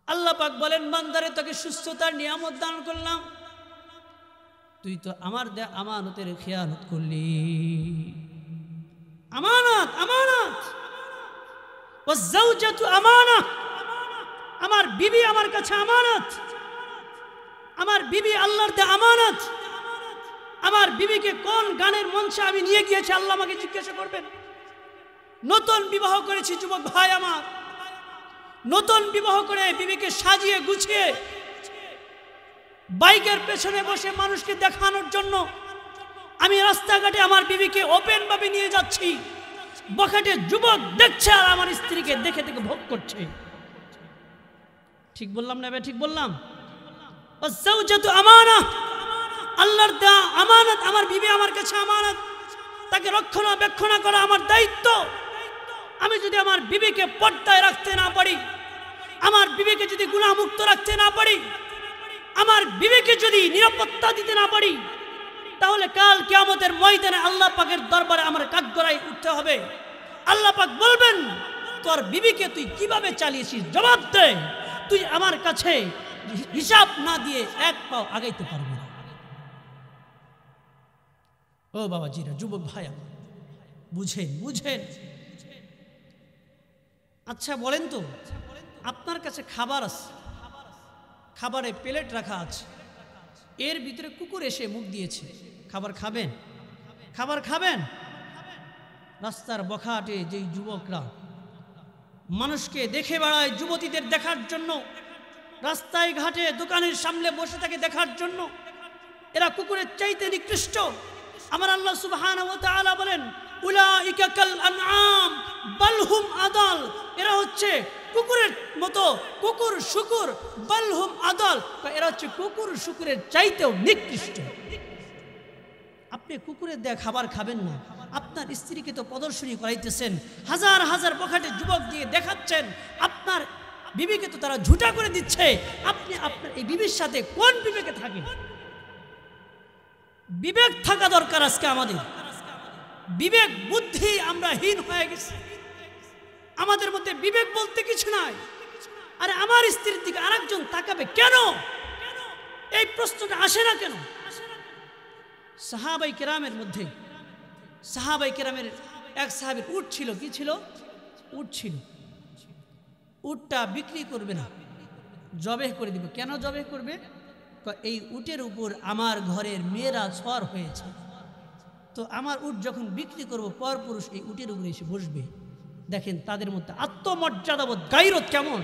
[SPEAKER 1] আল্লাহ পাক বলেন, বান্দারে তোকে সুস্থতার নিয়ামত দান করলাম, তুই তো আমার দেয়া আমানতের খেয়ানত করলি। আমানত, আমানত। ওয়াজ্জাওজাতু আমানা, আমার বিবি আমার কাছে আমানত। আমার বিবি আল্লাহর দেয়া আমানত। আমার বিবিকে কোন গানের মঞ্চে আমি নিয়ে গিয়েছি আল্লাহ আমাকে জিজ্ঞাসা করবেন। নতুন বিবাহ করেছি যুবক ভাই আমার, নতুন বিবাহ করে বিবিকে সাজিয়ে গুছিয়ে বাইকের পেছনে বসে মানুষকে দেখানোর জন্য আমি রাস্তাঘাটে আমার বিবিকে ওপেন ভাবে নিয়ে যাচ্ছি। বখাটে যুবক দেখছে আর আমার স্ত্রীকে দেখে দেখে ভোগ করছে। ঠিক বললাম না? ঠিক বললাম। ওয়াজ্জাওজাতু আমানা, আল্লাহর দেয়া আমানত। আমার বিবি আমার কাছে আমানত, তাকে রক্ষণাবেক্ষণ করা আমার দায়িত্ব। আমি যদি আমার বিবিকে পর্দায় রাখতে না পারি, আমার বিবিকে যদি গুনাহমুক্ত রাখতে না পারি, আমার বিবিকে যদি নিরাপত্তা দিতে না পারি, তাহলে কাল কিয়ামতের ময়দানে আল্লাহ পাকের দরবারে আমার কাঠগড়ায় উঠতে হবে। আল্লাহ পাক বলবেন, তোর বিবিকে তুই কিভাবে চালিয়েছিস জবাব দে। তুই আমার কাছে হিসাব না দিয়ে এক পাও আগাইতে পারবি না। ও বাবাজিরা, যুবক ভাই আমার, বুঝেন বুঝেন। আচ্ছা বলেন তো, আপনার কাছে খাবার আছে, খাবারে প্লেট রাখা আছে, এর ভিতরে কুকুর এসে মুখ দিয়েছে, খাবার খাবেন? খাবার খাবেন? রাস্তার বখাটে যেই যুবকরা মানুষকে দেখে বেড়ায়, যুবতীদের দেখার জন্য, রাস্তায় ঘাটে দোকানের সামনে বসে থাকে দেখার জন্য, এরা কুকুরের চাইতে নিকৃষ্ট। আমার আল্লাহ সুবহানাহু ওয়া তাআলা বলেন, উলাইকা কাল আনআম বাল হুম আদাল, এরা হচ্ছে কুকুরের মতো, কুকুর শুকুর, বাল হুম আদাল, এরা হচ্ছে কুকুর শুকুরের চাইতেও নিকৃষ্ট। আপনি কুকুরের দেয়া খাবার খাবেন না, আপনার স্ত্রীকে তো প্রদর্শনী করাইতেছেন, হাজার হাজার বখাটে যুবক দিয়ে দেখাচ্ছেন, আপনার বিবিকে তো তারা ঝুটা করে দিচ্ছে। আপনি আপনার এই বিবির সাথে কোন বিবেকে থাকেন? বিবেক থাকা দরকার আজকে আমাদের। বিবেক বুদ্ধি আমরা হীন হয়ে গেছি, আমাদের মধ্যে বিবেক বলতে কিছু নাই। আরে আমার স্ত্রীর দিকে আরেকজন তাকাবে কেন? এই প্রশ্নটা আসে না কেন? সাহাবাই কেরামের মধ্যে, সাহাবাই কেরামের এক সাহাবীর উট ছিল। কি ছিল? উট ছিল। উটটা বিক্রি করবে না, জবেহ করে দিবে। কেন জবেহ করবে? এই উটের উপর আমার ঘরের মেয়েরা সওয়ার হয়েছে, তো আমার উট যখন বিক্রি করব, পরপুরুষ এই উটের উপরে এসে বসবে। দেখেন তাদের মধ্যে আত্মমর্যাদাবোধ, গায়রত কেমন,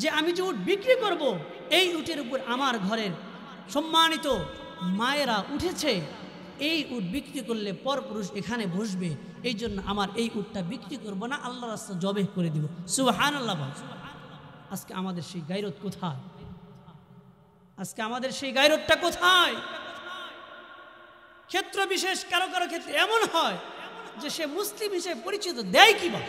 [SPEAKER 1] যে আমি যে উট বিক্রি করব, এই উটের উপর আমার ঘরের সম্মানিত মায়েরা উঠেছে, এই উট বিক্রি করলে পরপুরুষ এখানে বসবে, এই জন্য আমার এই উটটা বিক্রি করব না, আল্লাহর রাস্তা জবেহ করে দিব। সুবহানাল্লাহ। আজকে আমাদের সেই গায়রত কোথায়? আজকে আমাদের সেই গায়রতটা কোথায়? ক্ষেত্র বিশেষ কারো কারো ক্ষেত্রে এমন হয় যে সে মুসলিম হিসেবে পরিচিত দেয় কিবা।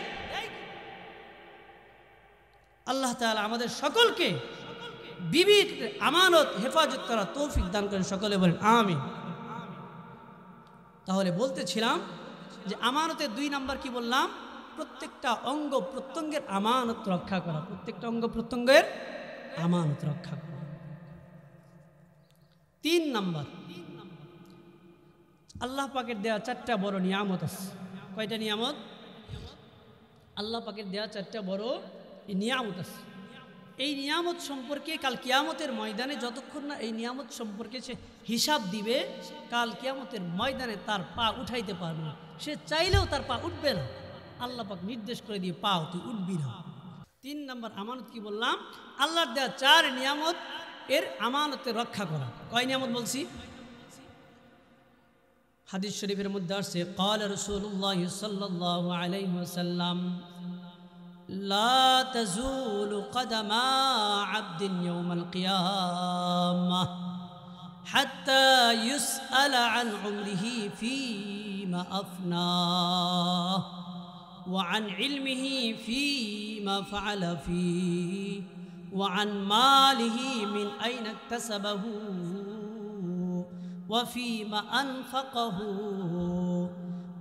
[SPEAKER 1] আল্লাহ তাআলা আমাদের সকলকে বিবির আমানত হেফাজত করা তৌফিক দান করেন, সকলে বলেন আমিন। তাহলে বলতেছিলাম যে আমানতের 2 নাম্বার কি বললাম? প্রত্যেকটা অঙ্গ প্রত্যঙ্গের আমানত রক্ষা করা, প্রত্যেকটা অঙ্গ প্রত্যঙ্গের আমানত রক্ষা করা। 3 নাম্বার, আল্লাহ পাকের দেয়া 4টা বড় নিয়ামত আছে। কয়টা নিয়ামত? আল্লাহ পাকের দেয়া 4টা বড় নিয়ামত আছে। এই নিয়ামত সম্পর্কে কাল কিয়ামতের ময়দানে যতক্ষণ না এই নিয়ামত সম্পর্কে সে হিসাব দিবে, কাল কিয়ামতের ময়দানে তার পা উঠাইতে পারবে না। সে চাইলেও তার পা উঠবে না। আল্লাহ পাক নির্দেশ করে দিয়ে পাও তুই উঠবি না। 3 নাম্বার আমানত কি বললাম? আল্লাহর দেয়া 4 নিয়ামত এর আমানতের রক্ষা করা। কয় নিয়ামত বলছি? হাদিস শরীফের মধ্যে আসছে ক্বালা রাসূলুল্লাহ সাল্লাল্লাহু আলাইহি ওয়াসাল্লাম লা তাজুলু কদমা আবদিন ইয়াউমাল কিয়ামাহ হাত্তা ইউসআলা আন উমরিহি ফীমা আফনাহ ওয়া আন ইলমিহি ফীমা ফাআলা ফীহি ওয়া আন মালিহি মিন আইনা ইকতাসাবাহু وفيما أنفقه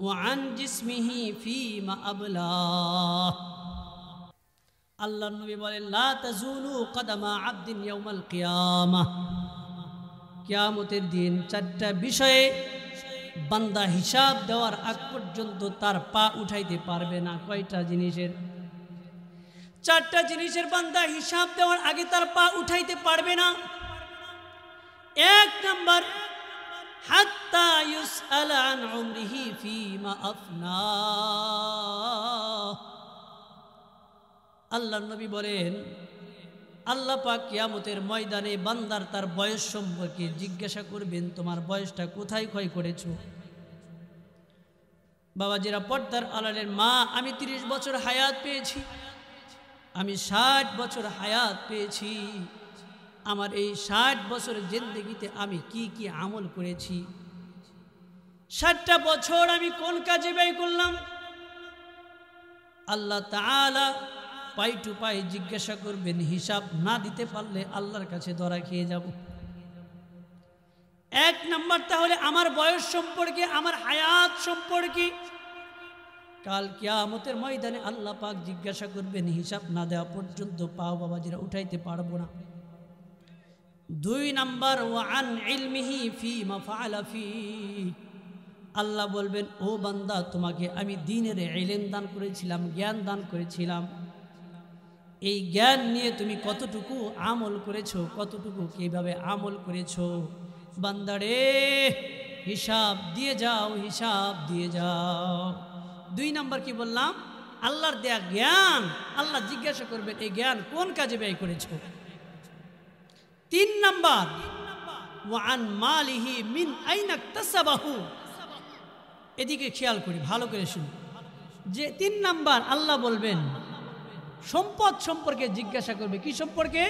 [SPEAKER 1] وعن جسمه فيما أبلاه আল্লাহ নবী বলেন লা তাজুলু কদমা আবদিন ইয়াউমাল কিয়ামাহ, কিয়ামতের দিন 4টা বিষয়ে বান্দা হিসাব দেওয়ার আগ পর্যন্ত তার পা উঠাইতে পারবে না। কয়টা জিনিসের? 4টা জিনিসের বান্দা হিসাব দেওয়ার আগে তার পা উঠাইতে পারবে না। 1 নাম্বার হাত্তা ইউসআলা আন উমরিহি ফীমা আফনাহ। আল্লাহর নবী বলেন আল্লাহ পাক কিয়ামতের ময়দানে বান্দার তার বয়স সম্পর্কে জিজ্ঞাসা করবেন, তোমার বয়সটা কোথায় ক্ষয় করেছো? বাবাজিরা, পর্দার আড়ালের মা, আমি 30 বছর হায়াত পেয়েছি, আমি 60 বছর হায়াত পেয়েছি। আমার এই 60 বছরের জিন্দেগিতে আমি কি কি আমল করেছি? 60টা বছর আমি কোন কাজে ব্যয় করলাম? আল্লাহ তাআলা পাই টু পাই জিজ্ঞাসা করবেন। হিসাব না দিতে পারলে আল্লাহর কাছে ধরা খেয়ে যাব। 1 নাম্বার তাহলে আমার বয়স সম্পর্কে, আমার হায়াত সম্পর্কে কাল কিয়ামতের ময়দানে আল্লাহ পাক জিজ্ঞাসা করবেন। হিসাব না দেওয়া পর্যন্ত পাও বাবাজিরা উঠাইতে পারবো না। 2 নাম্বার ওয়া আন ইলমিহি ফীমা ফাআলা ফীহি, আল্লাহ বলবেন ও বান্দা তোমাকে আমি দ্বীনের ইলম দান করেছিলাম, জ্ঞান দান করেছিলাম, এই জ্ঞান নিয়ে তুমি কতটুকু আমল করেছো, কতটুকু কিভাবে আমল করেছো? বান্দারে হিসাব দিয়ে যাও, হিসাব দিয়ে যাও। 2 নাম্বার কি বললাম? আল্লাহর দেয়া জ্ঞান আল্লাহ জিজ্ঞাসা করবেন এই জ্ঞান কোন কাজে ব্যয় করেছো? 3 নাম্বার ওয়া আন মালিহি মিন আইনা ইকতাসাবাহু। এদিকে খেয়াল করি, ভালো করে শুনুন যে 3 নাম্বার আল্লাহ বলবেন সম্পদ সম্পর্কে জিজ্ঞাসা করবে। কি সম্পর্কে?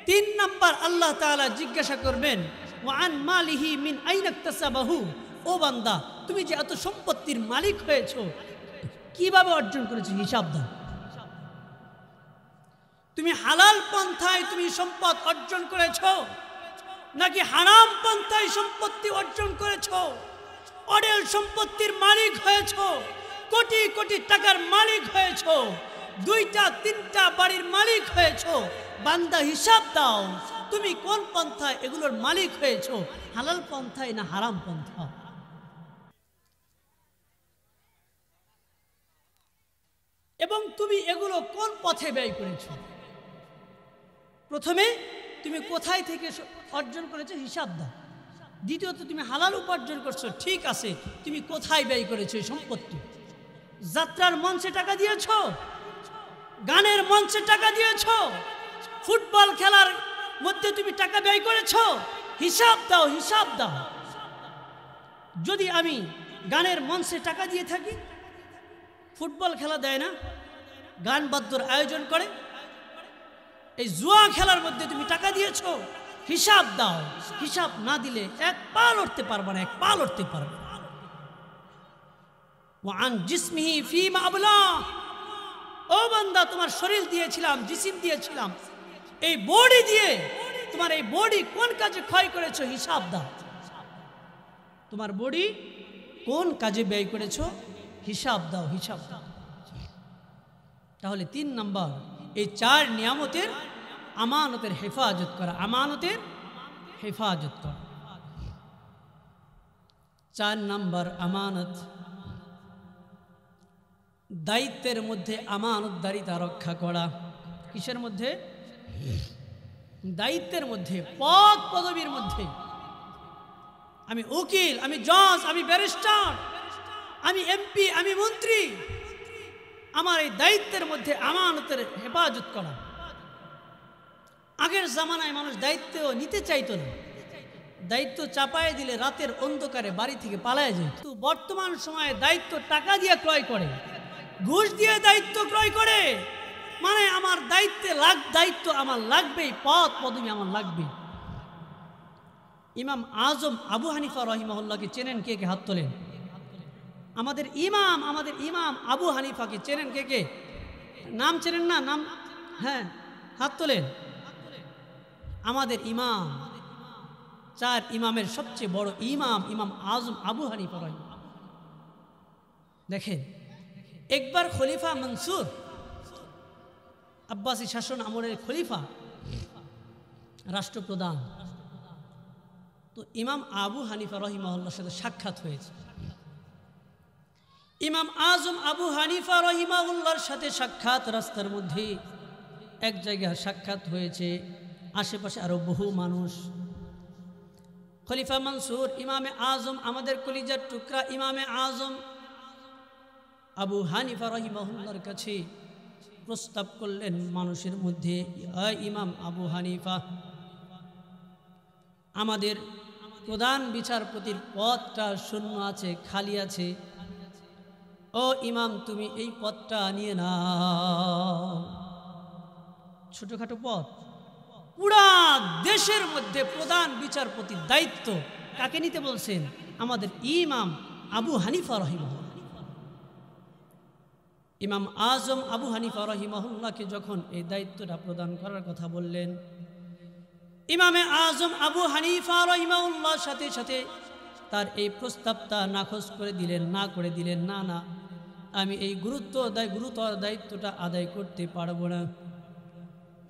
[SPEAKER 1] 3 নাম্বার আল্লাহ তাআলা জিজ্ঞাসা করবেন ওয়া আন মালিহি মিন আইনা ইকতাসাবাহু, ও বান্দা তুমি যে এত সম্পত্তির মালিক হয়েছো কিভাবে অর্জন করেছো? হিসাব দাও। তুমি হালাল পন্থায় তুমি সম্পদ অর্জন করেছো নাকি হারাম পন্থায় সম্পত্তি অর্জন করেছো? অডেল সম্পত্তির মালিক হয়েছো, কোটি কোটি টাকার মালিক হয়েছো, 2টা 3টা বাড়ির মালিক হয়েছো। বান্দা হিসাব দাও তুমি কোন পন্থায় এগুলোর মালিক হয়েছো, হালাল পন্থায় না হারাম পন্থা? এবং তুমি এগুলো কোন পথে ব্যয় করেছো? প্রথমে তুমি কোথায় থেকে অর্জন করেছো হিসাব দাও। দ্বিতীয়ত তুমি হালাল উপার্জন করছো, ঠিক আছে, তুমি কোথায় ব্যয় করেছো এই সম্পত্তি? যাত্রার মঞ্চে টাকা দিয়েছো, গানের মঞ্চে টাকা দিয়েছো, ফুটবল খেলার মধ্যে তুমি টাকা ব্যয় করেছো? হিসাব দাও, হিসাব দাও। যদি আমি গানের মঞ্চে টাকা দিয়ে থাকি, ফুটবল খেলা দেয় না, গান বাদ্যর আয়োজন করে, এই জুয়া খেলার মধ্যে তুমি টাকা দিয়েছো, হিসাব দাও। হিসাব না দিলে 1 পা লড়তে পারবে না, 1 পা লড়তে পারবে না। ওয়া আন জিসমিহি ফীমা আবলা, ও বান্দা তোমার শরীর দিয়েছিলাম, জিসিম দিয়েছিলাম, এই বডি দিয়ে তোমার এই বডি কোন কাজে ক্ষয় করেছো হিসাব দাও। তোমার বডি কোন কাজে ব্যয় করেছো হিসাব দাও, হিসাব দাও। তাহলে 3 নাম্বার এই 4 নিয়ামতের আমানতের হেফাজত করা, আমানতের হেফাজত করা। 4 নাম্বার আমানত, দায়িত্বের মধ্যে আমানতদারিতা রক্ষা করা। কিসের মধ্যে? দায়িত্বের মধ্যে, পদ পদবীর মধ্যে। আমি উকিল, আমি জজ, আমি ব্যারিস্টার, আমি এমপি, আমি মন্ত্রী, আমার এই দায়িত্বের মধ্যে আমানতের হেফাজত করা। আগের জামানায় মানুষ দায়িত্ব নিতে চাইতো না, দায়িত্ব চাপায় দিলে রাতের অন্ধকারে বাড়ি থেকে পালায় যায়। কিন্তু বর্তমান সময়ে দায়িত্ব টাকা দিয়ে ক্রয় করে, ঘুষ দিয়ে দায়িত্ব ক্রয় করে। মানে আমার দায়িত্ব আমার লাগবেই, পদ পদবী আমার লাগবে। ইমাম আজম আবু হানিফা রহিমাহুল্লাহকে চেনেন কে কে? হাত তোলেন। আমাদের ইমাম আবু হানিফাকে চেনেন কে কে? নাম চেনেন না? নাম, হ্যাঁ, হাত তোলেন। আমাদের ইমাম, 4 ইমামের সবচেয়ে বড় ইমাম আজম আবু হানিফা রহিমাহুল্লাহ। দেখেন, একবার খলিফা মনসুর, আব্বাসী শাসন আমলের খলিফা, রাষ্ট্রপ্রধান, তো ইমাম আবু হানিফা রহিমাহুল্লাহর সাথে সাক্ষাৎ হয়েছে। ইমাম আজম আবু হানিফা রহিমাহুল্লাহর সাথে সাক্ষাৎ রাস্তার মধ্যে এক জায়গায় সাক্ষাৎ হয়েছে, আশেপাশে আরো বহু মানুষ। খলিফা মনসুর ইমামে আজম, আমাদের কলিজার টুকরা ইমামে আজম আবু হানিফা রহিমাহুল্লাহর কাছে প্রস্তাব করলেন মানুষের মধ্যে, ইমাম আবু হানিফা, আমাদের প্রধান বিচারপতির পদটা শূন্য আছে, খালি আছে। ও ইমাম, তুমি এই পদটা নিয়ে নাও। ছোটখাটো পদ, পুরা দেশের মধ্যে প্রধান বিচারপতির দায়িত্ব কাকে নিতে বলছেন? আমাদের ইমাম আবু হানিফা রহিমাহুল্লাহ। ইমাম আজম আবু হানিফা রহিমাহুল্লাহকে যখন এই দায়িত্বটা প্রদান করার কথা বললেন, ইমামে আজম আবু হানিফা রহিমাহুল্লাহর সাথে সাথে তার এই প্রস্তাবটা নাকচ করে দিলেন, না, আমি এই গুরুতর দায়িত্বটা আদায় করতে পারবো না।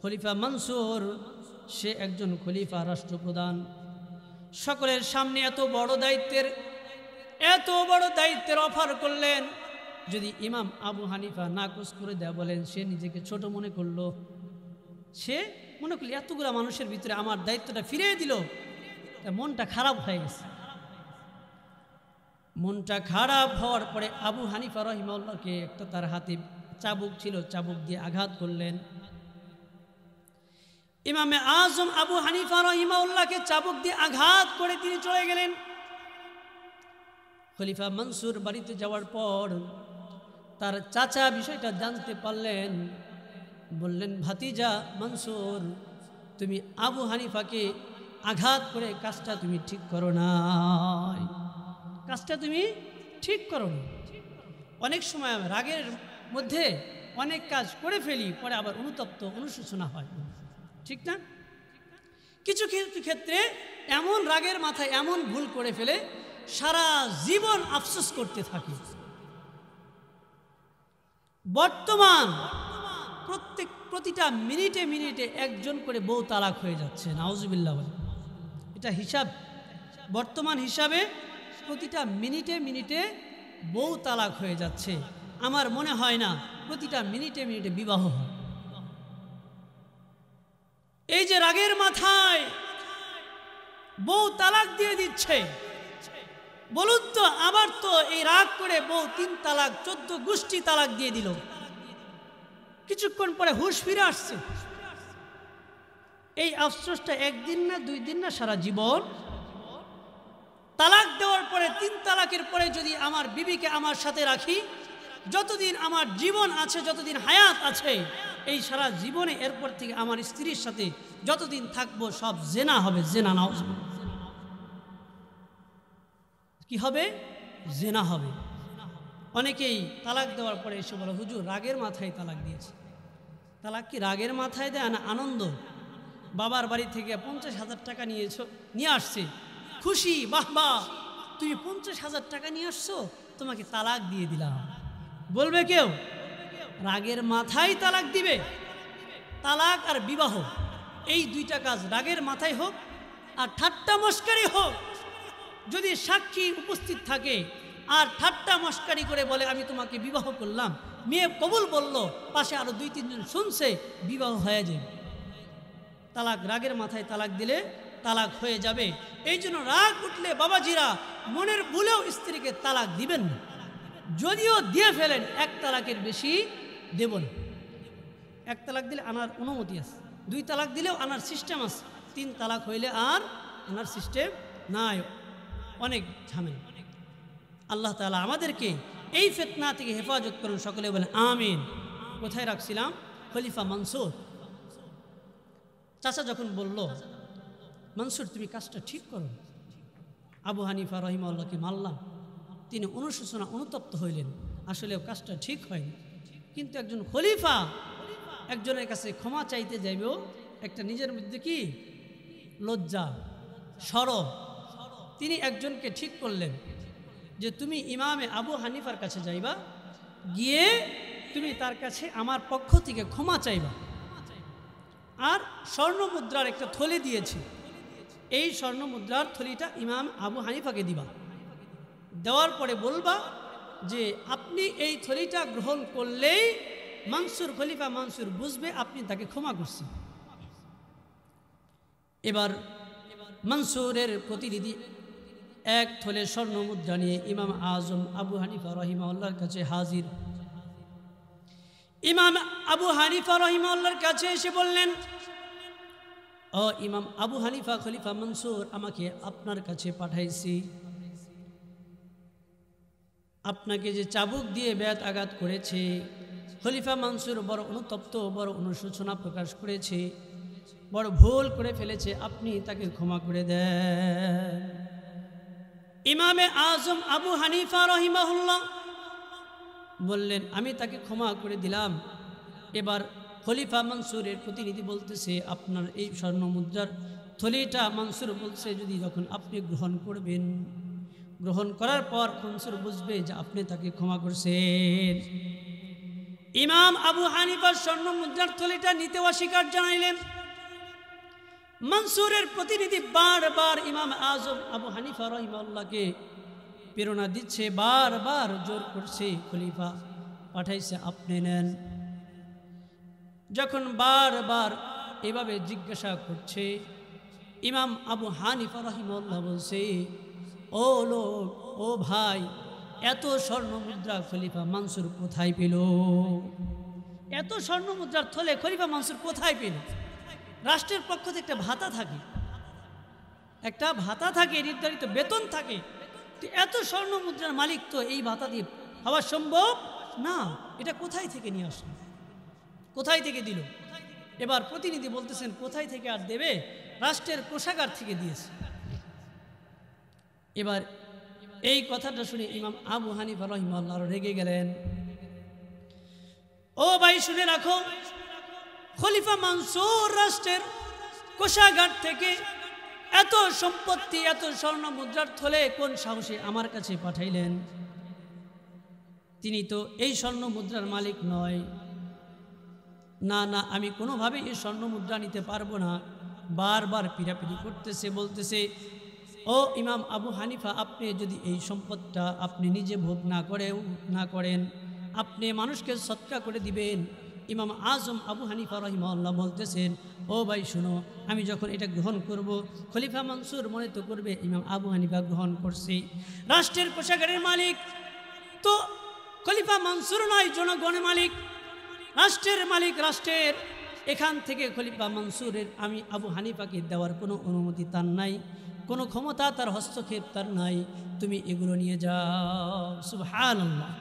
[SPEAKER 1] খলিফা মনসুর, সে একজন খলিফা, রাষ্ট্রপ্রধান, সকলের সামনে এত বড় দায়িত্বের অফার করলেন। যদি ইমাম আবু হানিফা নাকচ করে দেয়া বলেন, সে নিজেকে ছোট মনে করলো। সে মনে করল এতগুলা মানুষের ভিতরে আমার দায়িত্বটা ফিরিয়ে দিল, মনটা খারাপ হয়ে গেছে। মনটা খারাপ হওয়ার পরে আবু হানিফা রহিমাহুল্লাহকে একটা, তার হাতে চাবুক ছিল, চাবুক দিয়ে আঘাত করলেন। ইমামে আজম আবু হানিফা রহিমাহুল্লাহকে চাবুক দিয়ে আঘাত করে তিনি চলে গেলেন। খলিফা মনসুর বাড়িতে যাওয়ার পর তার চাচা বিষয়টা জানতে পারলেন, বললেন, ভাতিজা মনসুর, তুমি আবু হানিফাকে আঘাত করে কাজটা তুমি ঠিক করো নাই, কাজটা তুমি ঠিক করো না। অনেক সময় রাগের মধ্যে অনেক কাজ করে ফেলি, পরে আবার অনুশোচনা হয়, ঠিক না? কিছু ক্ষেত্রে এমন রাগের মাথায় এমন ভুল করে ফেলে সারা জীবন আফসোস করতে থাকে। বর্তমান প্রতিটা মিনিটে মিনিটে একজন করে বউ তালাক হয়ে যাচ্ছে, নাউজুবিল্লাহ। এটা হিসাব, বর্তমান হিসাবে প্রতিটা মিনিটে মিনিটে বউ তালাক হয়ে যাচ্ছে। আমার মনে হয় না প্রতিটা মিনিটে মিনিটে বিবাহ হয়। এই যে রাগের মাথায় বউ তালাক দিয়ে দিচ্ছে, বলুন তো, আবার তো এই রাগ করে বউ 3 তালাক 14 গোষ্ঠী তালাক দিয়ে দিল, কিছুক্ষণ পরে হুঁশ ফিরে আসছে। এই আফসোসটা একদিন না, 2 দিন না, সারা জীবন। তালাক দেওয়ার পরে 3 তালাকের পরে যদি আমার বিবিকে আমার সাথে রাখি, যতদিন আমার জীবন আছে, যতদিন হায়াত আছে, এই সারা জীবনে এরপর থেকে আমার স্ত্রীর সাথে যতদিন থাকবো সব জেনা হবে, জেনা। নাউজুবিল্লাহ। কি হবে? জেনা হবে। অনেকেই তালাক দেওয়ার পরে এসে বলে, হুজুর রাগের মাথায় তালাক দিয়েছে। তালাক কি রাগের মাথায় দেয় না আনন্দ? বাবার বাড়ি থেকে 50,000 টাকা নিয়ে আসছে, খুশি, বাহ বাহ, তুমি 50,000 টাকা নিয়ে আসছো, তোমাকে তালাক দিয়ে দিলাম। বলবে কেউ? রাগের মাথায় তালাক দিবে। তালাক আর বিবাহ এই দুইটা কাজ রাগের মাথায় হোক আর ঠাট্টা মস্কারি হোক, যদি সাক্ষী উপস্থিত থাকে আর ঠাট্টা মস্কারি করে বলে আমি তোমাকে বিবাহ করলাম, মেয়ে কবুল বলল, পাশে আরো 2-3 জন শুনছে, বিবাহ হয়ে যাবে। তালাক রাগের মাথায় তালাক দিলে তালাক হয়ে যাবে। এই জন্য রাগ উঠলে বাবাজিরা মনের ভুলেও স্ত্রীকে তালাক দিবেন না। যদিও দিয়ে ফেলেন, 1 তালাকের বেশি দেব না। 1 তালাক দিলে আনার অনুমতি আছে, 2 তালাক দিলেও আনার সিস্টেম আছে, 3 তালাক হইলে আর আনার সিস্টেম নাই, অনেক ঝামেলা। আল্লাহ তাআলা আমাদেরকে এই ফিতনা থেকে হেফাজত করুন, সকলে বলেন আমিন। কোথায় রাখছিলাম? খলিফা মনসুর। চাচা যখন বলল, মনসুর তুমি কাজটা ঠিক করো, আবু হানিফা রাহিমাহুল্লাহকে মারলাম, তিনি অনুশোচনা অনুতপ্ত হইলেন, আসলে কাজটা ঠিক হয়নি। কিন্তু একজন খলিফা একজনের কাছে ক্ষমা চাইতে যাইবেও একটা নিজের মধ্যে কি লজ্জা, শরম। তিনি একজনকে ঠিক করলেন যে তুমি ইমামে আবু হানিফার কাছে যাইবা, গিয়ে তুমি তার কাছে আমার পক্ষ থেকে ক্ষমা চাইবা, আর স্বর্ণ মুদ্রার একটা থলি দিয়েছি, এই স্বর্ণ মুদ্রার থলিটা ইমাম আবু হানিফাকে দিবা। দেওয়ার পরে বলবা যে আপনি এই থলিটা গ্রহণ করলেই মনসুর, খলিফা মনসুর বুঝবে আপনি তাকে ক্ষমা করছেন। এবার মনসুরের প্রতিনিধি 1 থলে স্বর্ণ মুদ্রা নিয়ে ইমাম আজম আবু হানিফা রাহিমাহুল্লাহর কাছে হাজির। ইমাম আবু হানিফা রাহিমাহুল্লাহর কাছে এসে বললেন, ও ইমাম আবু হানিফা, খলিফা মনসুর আমাকে আপনার কাছে পাঠাইছি, আপনাকে যে চাবুক দিয়ে বেত আঘাত করেছে, খলিফা মনসুর বড় অনুতপ্ত, বড় অনুশোচনা প্রকাশ করেছে, বড় ভুল করে ফেলেছে, আপনি তাকে ক্ষমা করে দেন। ইমামে আজম আবু হানিফা রাহিমাহুল্লাহ বললেন, আমি তাকে ক্ষমা করে দিলাম। এবার খলিফা মনসুরের প্রতিনিধি বলতেছে, আপনার এই স্বর্ণ মুদ্রার থলিটা, মনসুর বলছে যদি যখন আপনি গ্রহণ করবেন, গ্রহণ করার পর মনসুর বুঝবে যে আপনি তাকে ক্ষমা করছেন। ইমাম আবু হানিফার স্বর্ণ মুদ্রার থলিটা নিতে অস্বীকার জানাইলেন। মনসুরের প্রতিনিধি বারবার ইমাম আজম আবু হানিফা রাহিমাহুল্লাহকে প্রেরণা দিচ্ছে, বারবার জোর করছে, খলিফা পাঠাইছে আপনি নেন। যখন বারবার এভাবে জিজ্ঞাসা করছে, ইমাম আবু হানিফা রাহিমাহুল্লাহ বলছে, ও লোক, ও ভাই, এত স্বর্ণ মুদ্রা খলিফা মনসুর কোথায় পেল? এত স্বর্ণ মুদ্রার থলে খলিফা মনসুর কোথায় পেল? রাষ্ট্রের পক্ষ থেকে একটা ভাতা থাকে, একটা ভাতা থাকে, নির্ধারিত বেতন থাকে, তো এত স্বর্ণ মুদ্রার মালিক তো এই ভাতা দিয়ে হওয়া সম্ভব না। এটা কোথায় থেকে নিয়ে আসলো, কোথায় থেকে দিল? এবার প্রতিনিধি বলতেছেন, কোথায় থেকে আর দেবে, রাষ্ট্রের কোষাগার থেকে দিয়েছে। এবার এই কথাটা শুনে ইমাম আবু হানিফা রাহিমাহুল্লাহ রেগে গেলেন। ও ভাই শুনে রাখো, খলিফা মনসুর রাষ্ট্রের কোষাগার থেকে এত সম্পত্তি, এত স্বর্ণ মুদ্রার থলে কোন সাহসে আমার কাছে পাঠাইলেন? তিনি তো এই স্বর্ণ মুদ্রার মালিক নয়। না না, আমি কোনোভাবে এই স্বর্ণ মুদ্রা নিতে পারবো না। বারবার পিড়াপিড়ি করতেছে, বলতেছে, ও ইমাম আবু হানিফা, আপনি যদি এই সম্পদটা আপনি নিজে ভোগ না করেন, আপনি মানুষকে সদকা করে দিবেন। ইমাম আজম আবু হানিফা রাহিমাহুল্লাহ বলতেছেন, ও ভাই শুনো, আমি যখন এটা গ্রহণ করব, খলিফা মনসুর মনে তো করবে ইমাম আবু হানিফা গ্রহণ করছে। রাষ্ট্রের কোষাগারের মালিক তো খলিফা মনসুর নয়, জনগণের মালিক, রাষ্ট্রের মালিক, রাষ্ট্রের। এখান থেকে খলিফা মনসুরের আমি আবু হানিফাকে দেওয়ার কোনো অনুমতি তার নাই, কোনো ক্ষমতা তার, হস্তক্ষেপ তার নাই, তুমি এগুলো নিয়ে যাও। সুবহানাল্লাহ।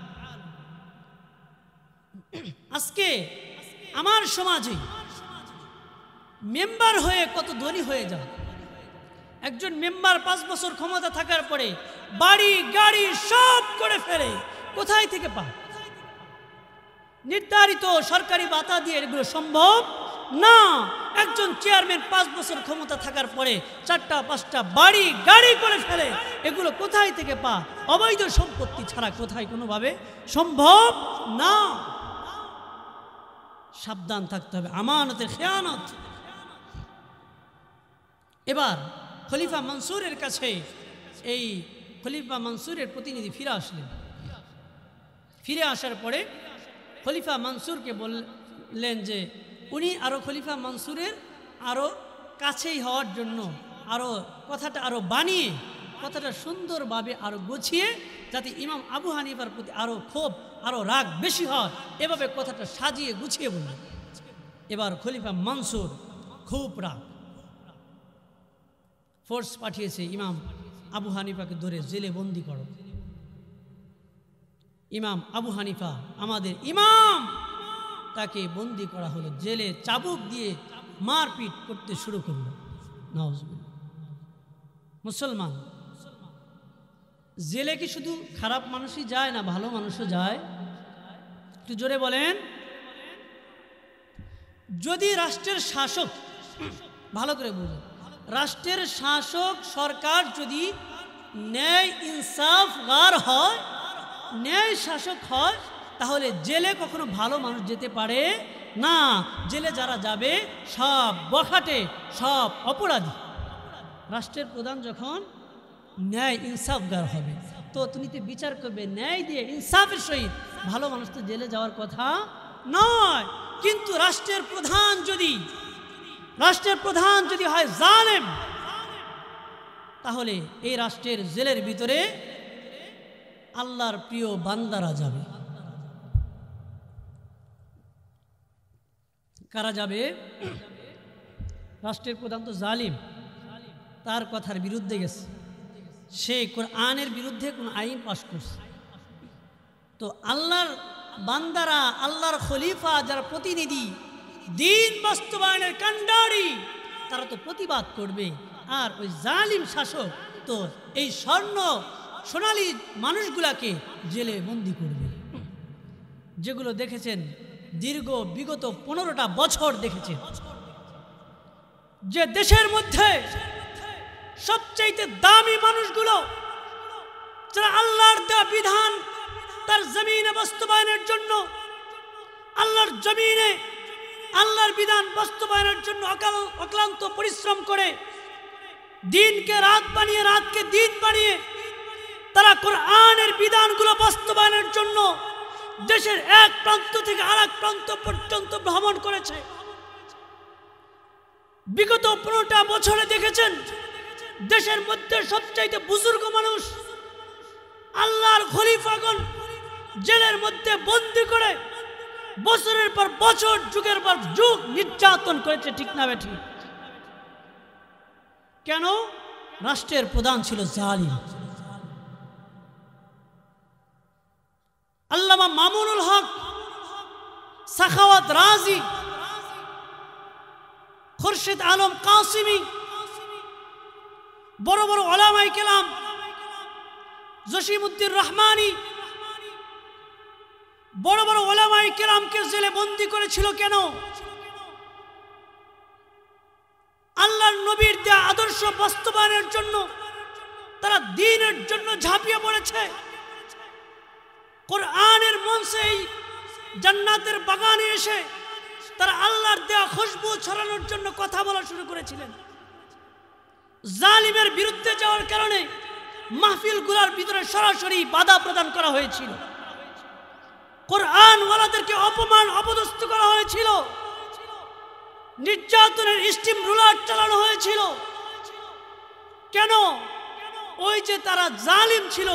[SPEAKER 1] আজকে আমার সমাজে মেম্বার হয়ে কত ধনী হয়ে যায়। একজন মেম্বার 5 বছর ক্ষমতা থাকার পরে বাড়ি গাড়ি সব করে ফেলে, কোথায় থেকে পায়? নির্ধারিত সরকারি ভাতা দিয়ে এগুলো সম্ভব না, একজন চেয়ারম্যান 5 বছর ক্ষমতা থাকার পরে 4টা 5টা বাড়ি গাড়ি করে ফেলে, এগুলো কোথায় থেকে পা? অবৈধ সম্পত্তি ছাড়া কোথায় কোনোভাবে সম্ভব না। সাবধান থাকতে হবে, আমানতের খেয়ানত। এবার খলিফা মনসুরের কাছে এই খলিফা মনসুরের প্রতিনিধি ফিরে আসলেন। ফিরে আসার পরে খলিফা মনসুরকে বললেন যে উনি আরও খলিফা মনসুরের আরও কাছেই হওয়ার জন্য আরও কথাটা আরও বানিয়ে, কথাটা সুন্দরভাবে আরও গুছিয়ে, যাতে ইমাম আবু হানিফার প্রতি আরও ক্ষোভ আরও রাগ বেশি হয়, এভাবে কথাটা সাজিয়ে গুছিয়ে বললেন। এবার খলিফা মনসুর খুব রাগ, ফোর্স পাঠিয়েছে ইমাম আবু হানিফাকে ধরে জেলে বন্দি করো। ইমাম আবু হানিফা আমাদের ইমাম, তাকে বন্দি করা হলো, জেলে চাবুক দিয়ে মারপিট করতে শুরু করলো। নাউজুবিল্লাহ। মুসলমান, জেলে কি শুধু খারাপ মানুষই যায় না, ভালো মানুষও যায়? একটু জোরে বলেন। যদি রাষ্ট্রের শাসক, ভালো করে বুঝুন, রাষ্ট্রের শাসক সরকার যদি ন্যায় ইনসাফগার হয়, ন্যায় শাসক হয়, তাহলে জেলে কখনো ভালো মানুষ যেতে পারে না। জেলে যারা যাবে সব বখাটে, সব অপরাধী। রাষ্ট্রের প্রধান যখন ন্যায় ইনসাফগার হবে, তো তুমি তো বিচার করবে ন্যায় দিয়ে, ইনসাফের সহিত। ভালো মানুষ তো জেলে যাওয়ার কথা নয়। কিন্তু রাষ্ট্রের প্রধান যদি হয় জালেম, তাহলে এই রাষ্ট্রের জেলের ভিতরে আল্লাহর প্রিয় বান্দারা যাবে। কারা যাবে? রাষ্ট্রের প্রধান তো জালিম, তার কথার বিরুদ্ধে গেছে, সে কোরআনের বিরুদ্ধে কোন আইন পাশ করছে। তো আল্লাহর বান্দারা, আল্লাহর খলিফা যারা প্রতিনিধি, দিন বাস্তবায়নের কাণ্ডারি, তারা তো প্রতিবাদ করবে। আর ওই জালিম শাসক তো এই সোনালী মানুষগুলাকে জেলে বন্দি করবে। যেগুলো দেখেছেন বিগত 15টা বছর দেখেছেন, যে দেশের মধ্যে সবচাইতে দামি মানুষগুলো, যারা আল্লাহর দেওয়া বিধান তার জমিনে বাস্তবায়নের জন্য, আল্লাহর জমিনে আল্লাহর বিধান বাস্তবায়নের জন্য অক্লান্ত পরিশ্রম করে, দিনকে রাত বানিয়ে, রাতকে দিন বানিয়ে, তারা কোরআনের বিধানগুলো বাস্তবায়নের জন্য দেশের এক প্রান্ত থেকে আরেক প্রান্ত পর্যন্ত ভ্রমণ করেছে। বিগত 15টা বছরে দেখেছেন দেশের মধ্যে সবচাইতে বুজুর্গ মানুষ, আল্লাহর খলিফাগণ জেলের মধ্যে বন্দী করে বছরের পর বছর, যুগের পর যুগ নির্যাতন করেছে। ঠিক না বেঠিক? কেন? রাষ্ট্রের প্রধান ছিল জালিম। আল্লামা মামুনুল হক, সাখাওয়াত রাজি, খুরশিদ আলম কাসিমি, বড় বড় উলামায়ে কেরাম, জসিমউদ্দিন রহমানি, বড় বড় উলামায়ে কেরামকে জেলে বন্দী করেছিল কেন? আল্লাহর নবীর দেয়া আদর্শ বাস্তবায়নের জন্য তারা দ্বীনের জন্য ঝাঁপিয়ে পড়েছে। কোরআনের মঞ্চে, জান্নাতের বাগানে এসে তারা আল্লাহর দেয়া খুশবু ছড়ানোর জন্য কথা বলা শুরু করেছিলেন। জালিমের বিরুদ্ধে যাওয়ার কারণে মাহফিলগুলোর ভিতরে সরাসরি বাধা প্রদান করা হয়েছিল। কোরআনওয়ালাদেরকে অপমান, অপদস্থ করা হয়েছিল। নির্যাতনের স্টিম রুলার চালানো হয়েছিল। কেন? ওই যে তারা জালিম ছিল,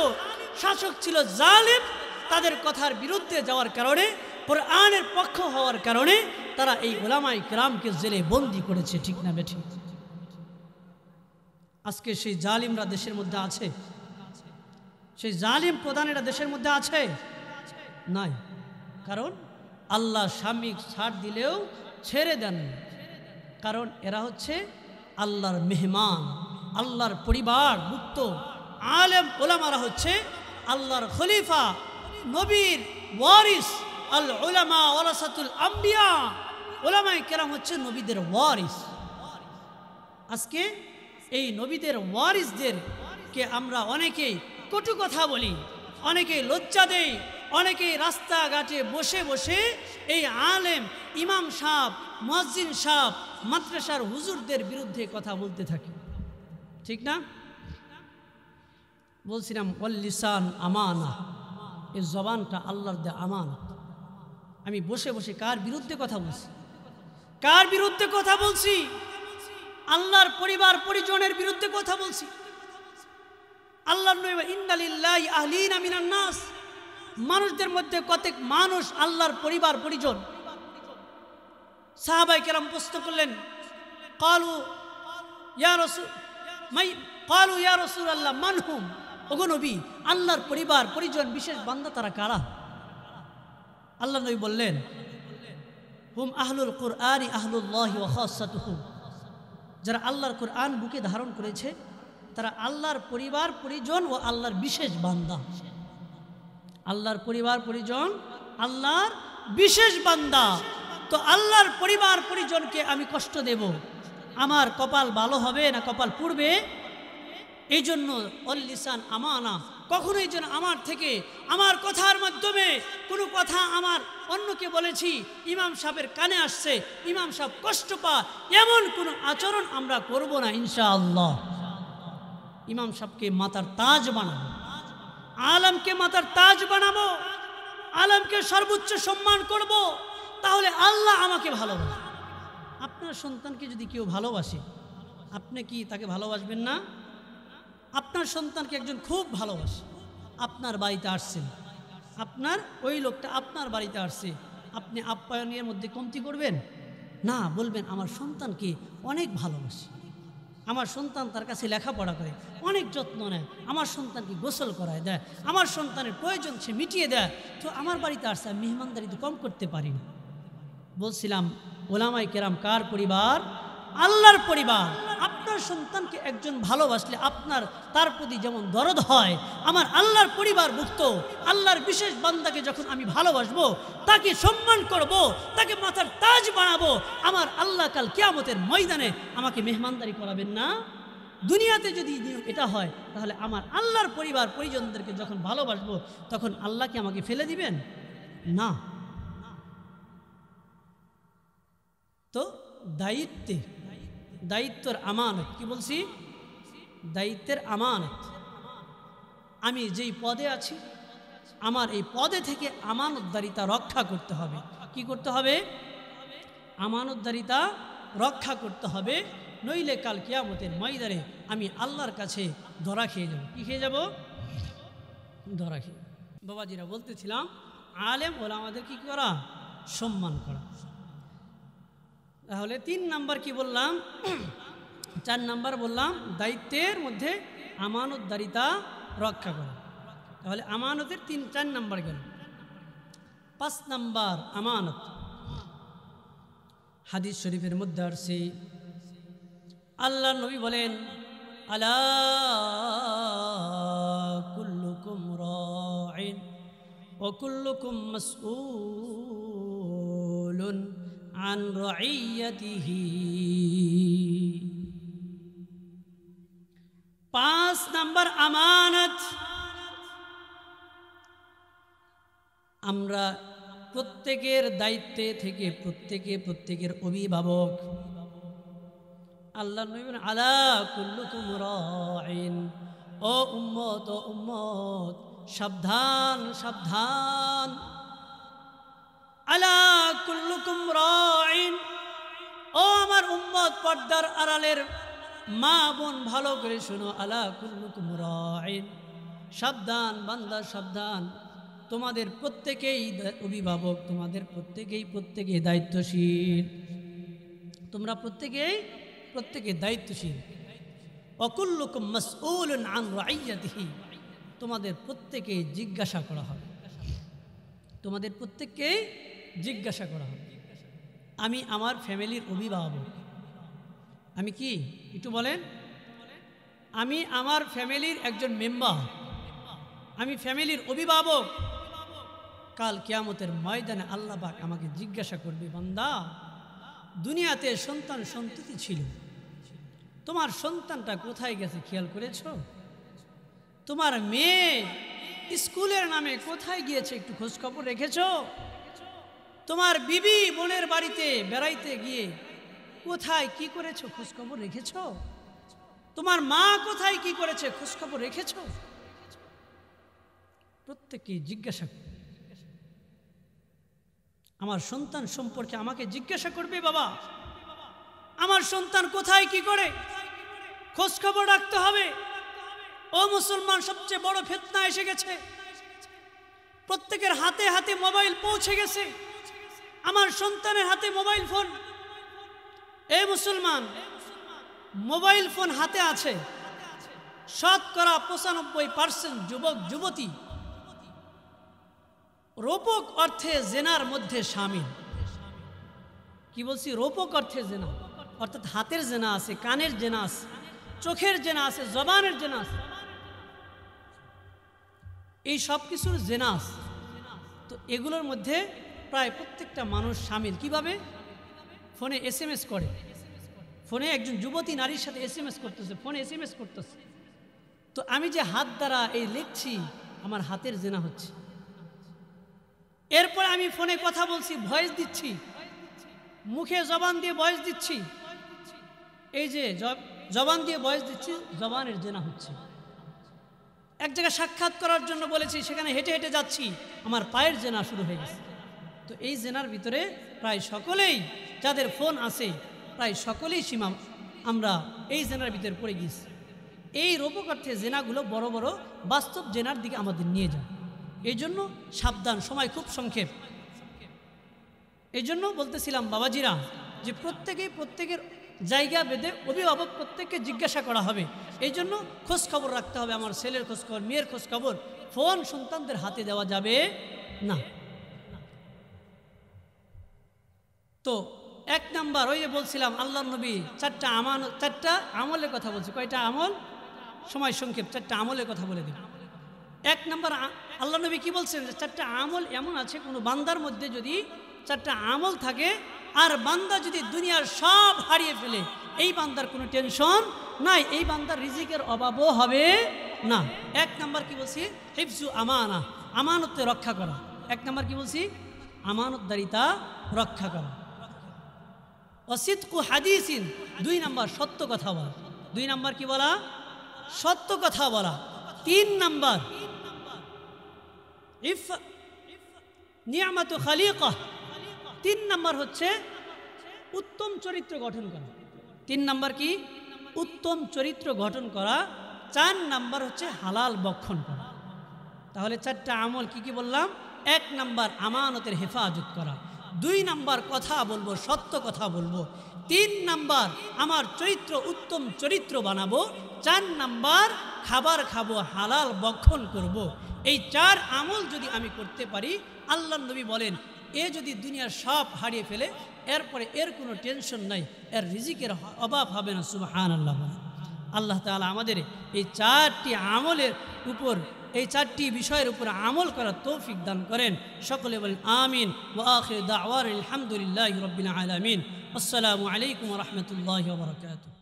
[SPEAKER 1] শাসক ছিল জালিম, তাদের কথার বিরুদ্ধে যাওয়ার কারণে, কোরআনের পক্ষ হওয়ার কারণে তারা এই উলামায়ে কেরামকে জেলে বন্দী করেছে। ঠিক না বেঠিক? আজকে সেই জালিমরা দেশের মধ্যে আছে? সেই জালিম প্রধানেরা দেশের মধ্যে আছে? নাই। কারণ আল্লাহ সাময়িক ছাড় দিলেও ছেড়ে দেন, কারণ এরা হচ্ছে আল্লাহর মেহমান, আল্লাহর পরিবার মুক্ত আলেম ওলামারা হচ্ছে আল্লাহর খলিফা, নবীর ওয়ারিস। আল উলামা ওয়ারাসাতুল আম্বিয়া, ওলামায়ে কেরাম হচ্ছে নবীদের ওয়ারিস। আজকে এই নবীদের ওয়ারিসদেরকে আমরা অনেকেই কটু কথা বলি, অনেকেই লজ্জা দেই, অনেকেই রাস্তাঘাটে বসে বসে এই আলেম, ইমাম সাহেব, মুয়াজ্জিন সাহেব, মাদ্রাসার হুজুরদের বিরুদ্ধে কথা বলতে থাকি, ঠিক না? বলছিলাম ওয়াল লিসান আমানা, এই জবানটা আল্লাহর দেয়া আমানত। আমি বসে বসে কার বিরুদ্ধে কথা বলছি? কার বিরুদ্ধে কথা বলছি? আল্লাহর পরিবার পরিজনের বিরুদ্ধে কথা বলছি। আল্লাহর নবী ইন্না লিল্লাহি আহলিনা মিনান নাস, মানুষদের মধ্যে কতক মানুষ আল্লাহর পরিবার পরিজন। সাহাবায়ে কেরাম প্রশ্ন করলেন, ক্বালু ইয়া রাসূলুল্লাহ মান হুম, ওগো নবী, আল্লাহর পরিবার পরিজন বিশেষ বান্দা তারা কারা? আল্লাহ নবী বললেন, হুম আহলুল কুরআনি আহলুল্লাহি ওয়া খাসাতুহু, যারা আল্লাহর কুরআন বুকে ধারণ করেছে তারা আল্লাহর পরিবার পরিজন ও আল্লাহর বিশেষ বান্দা। আল্লাহর পরিবার পরিজন আল্লাহর বিশেষ বান্দা। তো আল্লাহর পরিবার পরিজনকে আমি কষ্ট দেব, আমার কপাল ভালো হবে না কপাল পুড়বে? এই জন্য ওয়াল লিসান আমানা, কখনোই যেন আমার থেকে আমার কথার মাধ্যমে কোনো কথা আমার অন্যকে বলেছি, ইমাম সাহেবের কানে আসছে, ইমাম সাহেব কষ্ট পায়, এমন কোনো আচরণ আমরা করব না ইনশাআল্লাহ। ইমাম সাহেবকে মাথার তাজ বানাবো, আলেমকে মাথার তাজ বানাবো, আলেমকে সর্বোচ্চ সম্মান করব, তাহলে আল্লাহ আমাকে ভালোবাসে। আপনার সন্তানকে যদি কেউ ভালোবাসে, আপনি কি তাকে ভালোবাসবেন না? আপনার সন্তানকে একজন খুব ভালোবাসে, আপনার বাড়িতে আসছেন, আপনার ওই লোকটা আপনার বাড়িতে আসছে, আপনি আপ্যায়নের মধ্যে কমতি করবেন না? বলবেন আমার সন্তানকে অনেক ভালোবাসে, আমার সন্তান তার কাছে লেখাপড়া করে, অনেক যত্ন নেয়, আমার সন্তানকে গোসল করায় দেয়, আমার সন্তানের প্রয়োজন সে মিটিয়ে দেয়, তো আমার বাড়িতে আসছে, আমি মেহমানদারি তো কম করতে পারি না। বলছিলাম ওলামায়ে কেরাম কার পরিবার? আল্লাহর পরিবার। আপনার সন্তানকে একজন ভালোবাসলে আপনার তার প্রতি যেমন দরদ হয়, আমার আল্লাহর পরিবারভুক্ত আল্লাহর বিশেষ বান্দাকে যখন আমি ভালোবাসবো, তাকে সম্মান করব, তাকে মাথার তাজ বানাবো, আমার আল্লাহ কাল কিয়ামতের ময়দানে আমাকে মেহমানদারি করাবেন না? দুনিয়াতে যদি এটা হয়, তাহলে আমার আল্লাহর পরিবার পরিজনদেরকে যখন ভালোবাসবো, তখন আল্লাহ কি আমাকে ফেলে দিবেন? না। তো দায়িত্বের আমানত, কি বলছি? দায়িত্বের আমানত। আমি যেই পদে আছি, আমার এই পদে থেকে আমানতদারিতা রক্ষা করতে হবে। কি করতে হবে? আমানতদারিতা রক্ষা করতে হবে, নইলে কাল কিয়ামতের ময়দানে আমি আল্লাহর কাছে ধরা খেয়ে যাব। কি খেয়ে যাব? ধরা খেয়ে। বাবাজিরা বলতেছিলাম, আলেম ওলামাদের কি করা? সম্মান করা। তাহলে 3 নাম্বার কি বললাম? 4 নাম্বার বললাম দায়িত্বের মধ্যে আমানতদারিতা রক্ষা করা। তাহলে আমানতের 4 নাম্বার গেল। 5 নাম্বার আমানত। হাদিস শরীফের মধ্যে আসছে, আল্লাহ নবী বলেন, আলা কুল্লুকুম রাইন ওয়া কুল্লুকুম মাসউলুন আন রাইয়াতিহি। 5 নাম্বার আমানত। আমরা প্রত্যেকের দায়িত্বে থেকে প্রত্যেকের অভিভাবক। আল্লাহ নবী বলেন, আলা কুল্লুকুম রাইন, ও উম্মত সাবধান সাবধান। আলা কুল্লুকুম রাইন, ও আমার উম্মত, পর্দার আড়ালের মা বোন ভালো করে শোনো। আলা কুল্লুকুম রাইন, সাবধান বান্দা সাবধান, তোমাদের প্রত্যেকেই অভিভাবক, তোমাদের প্রত্যেকেই দায়িত্বশীল, তোমরা প্রত্যেকে দায়িত্বশীল। ওয়াকুল্লুকুম মাসউলুন আন রাইয়াতিহি, তোমাদের প্রত্যেকে জিজ্ঞাসা করা হবে, তোমাদের প্রত্যেককে জিজ্ঞাসা করা হবে। আমি আমার ফ্যামিলির অভিভাবক, আমি কি একটু বলেন? আমি আমার ফ্যামিলির একজন মেম্বার, আমি ফ্যামিলির অভিভাবক। কাল কিয়ামতের ময়দানে আল্লাহ পাক আমাকে জিজ্ঞাসা করবে, বান্দা দুনিয়াতে সন্তান সন্ততি ছিল, তোমার সন্তানটা কোথায় গেছে খেয়াল করেছো? তোমার মেয়ে স্কুলের নামে কোথায় গিয়েছে একটু খোঁজখবর রেখেছো? তোমার বিবি বোনের বাড়িতে বেড়াইতে গিয়ে কোথায় কি করেছো খোঁজখবর রেখেছো? তোমার মা কোথায় কি করেছে খোঁজখবর রেখেছো? প্রত্যেককে জিজ্ঞাসা করবে। আমার সন্তান সম্পর্কে আমাকে জিজ্ঞাসা করবে, বাবা আমার সন্তান কোথায় কি করে, খোঁজখবর রাখতে হবে। ও মুসলমান, সবচেয়ে বড় ফিতনা এসে গেছে, প্রত্যেকের হাতে হাতে মোবাইল পৌঁছে গেছে। আমার সন্তানের হাতে মোবাইল ফোন। এই মুসলমান, মোবাইল ফোন হাতে আছে, শতকরা 95% যুবক যুবতী রূপক অর্থে জেনার মধ্যে শামিল। কি বলছি? রূপক অর্থে জেনা, অর্থাৎ হাতের জেনা আছে, কানের জেনা আছে, চোখের জেনা আছে, জবানের জেনা আছে, এই সব কিছুর জেনা আছে। তো এগুলোর মধ্যে প্রায় প্রত্যেকটা মানুষ শামিল। কিভাবে? ফোনে SMS করে, ফোনে একজন যুবতী নারীর সাথে SMS করতেছে, ফোনে SMS করতেছে। তো আমি যে হাত দ্বারা এই লিখছি, আমার হাতের জেনা হচ্ছে। এরপর আমি ফোনে কথা বলছি, ভয়েস দিচ্ছি, মুখে জবান দিয়ে ভয়েস দিচ্ছি, এই যে জবান দিয়ে ভয়েস দিচ্ছি, জবানের জেনা হচ্ছে। এক জায়গায় সাক্ষাৎ করার জন্য বলেছি, সেখানে হেঁটে হেঁটে যাচ্ছি, আমার পায়ের জেনা শুরু হয়ে গেছে। তো এই জেনার ভিতরে প্রায় সকলেই, যাদের ফোন আছে প্রায় সকলেই সীমা আমরা এই জেনার ভিতরে পড়ে গেছি। এই রূপক অর্থে জেনাগুলো বড় বড় বাস্তব জেনার দিকে আমাদের নিয়ে যায়। এই জন্য সাবধান, সময় খুব সংক্ষেপ। এই জন্য বলতেছিলাম বাবাজিরা, যে প্রত্যেকের জায়গা বেঁধে অভিভাবক প্রত্যেককে জিজ্ঞাসা করা হবে। এই জন্য খোঁজ খবর রাখতে হবে, আমার ছেলের খোঁজ খবর, মেয়ের খোঁজ খবর। ফোন সন্তানদের হাতে দেওয়া যাবে না। তো এক নাম্বার, ওই যে বলছিলাম আল্লাহর নবী চারটা আমলের কথা বলছি। কয়টা আমল? সময় সংক্ষেপ, চারটা আমলের কথা বলে দিন। এক নাম্বার, আল্লাহ নবী কি বলছেন? চারটা আমল এমন আছে, কোনো বান্দার মধ্যে যদি চারটা আমল থাকে আর বান্দা যদি দুনিয়ার সব হারিয়ে ফেলে, এই বান্দার কোনো টেনশন নাই, এই বান্দার রিজিকের অভাবও হবে না। এক নাম্বার কি বলছি? হিফজু আমানা, আমানতকে রক্ষা করা। এক নাম্বার কি বলছি? আমানতদারিতা রক্ষা করা। অসিদকু হাদিসিন, দুই নাম্বার সত্য কথা বলা। দুই নাম্বার কি বলা? সত্য কথা বলা। তিন নাম্বার নিয়ামাতু খালিকা, তিন নাম্বার হচ্ছে উত্তম চরিত্র গঠন করা। তিন নাম্বার কি? উত্তম চরিত্র গঠন করা। চার নাম্বার হচ্ছে হালাল ভক্ষণ করা। তাহলে চারটা আমল কি কি বললাম? এক নাম্বার আমানতের হেফাজত করা, দুই নাম্বার কথা বলবো, সত্য কথা বলবো, তিন নাম্বার আমার চরিত্র উত্তম চরিত্র বানাবো, চার নাম্বার খাবার খাবো, হালাল ভক্ষণ করব। এই চার আমল যদি আমি করতে পারি, আল্লাহর নবী বলেন, এ যদি দুনিয়ার সব হারিয়ে ফেলে, এরপরে এর কোনো টেনশন নাই, এর রিজিকের অভাব হবে না। সুবহানাল্লাহ। আল্লাহ তাআলা আমাদের এই চারটি আমলের উপর, এই চারটি বিষয়ের উপর আমল করার তৌফিক দান করেন। সকলে বলেন আমিন। ওয়া আখিরু দাওয়ানা আলহামদুলিল্লাহি রাব্বিল আলামিন। আসসালামু আলাইকুম ওয়া রাহমাতুল্লাহি ওয়া বারাকাতুহু।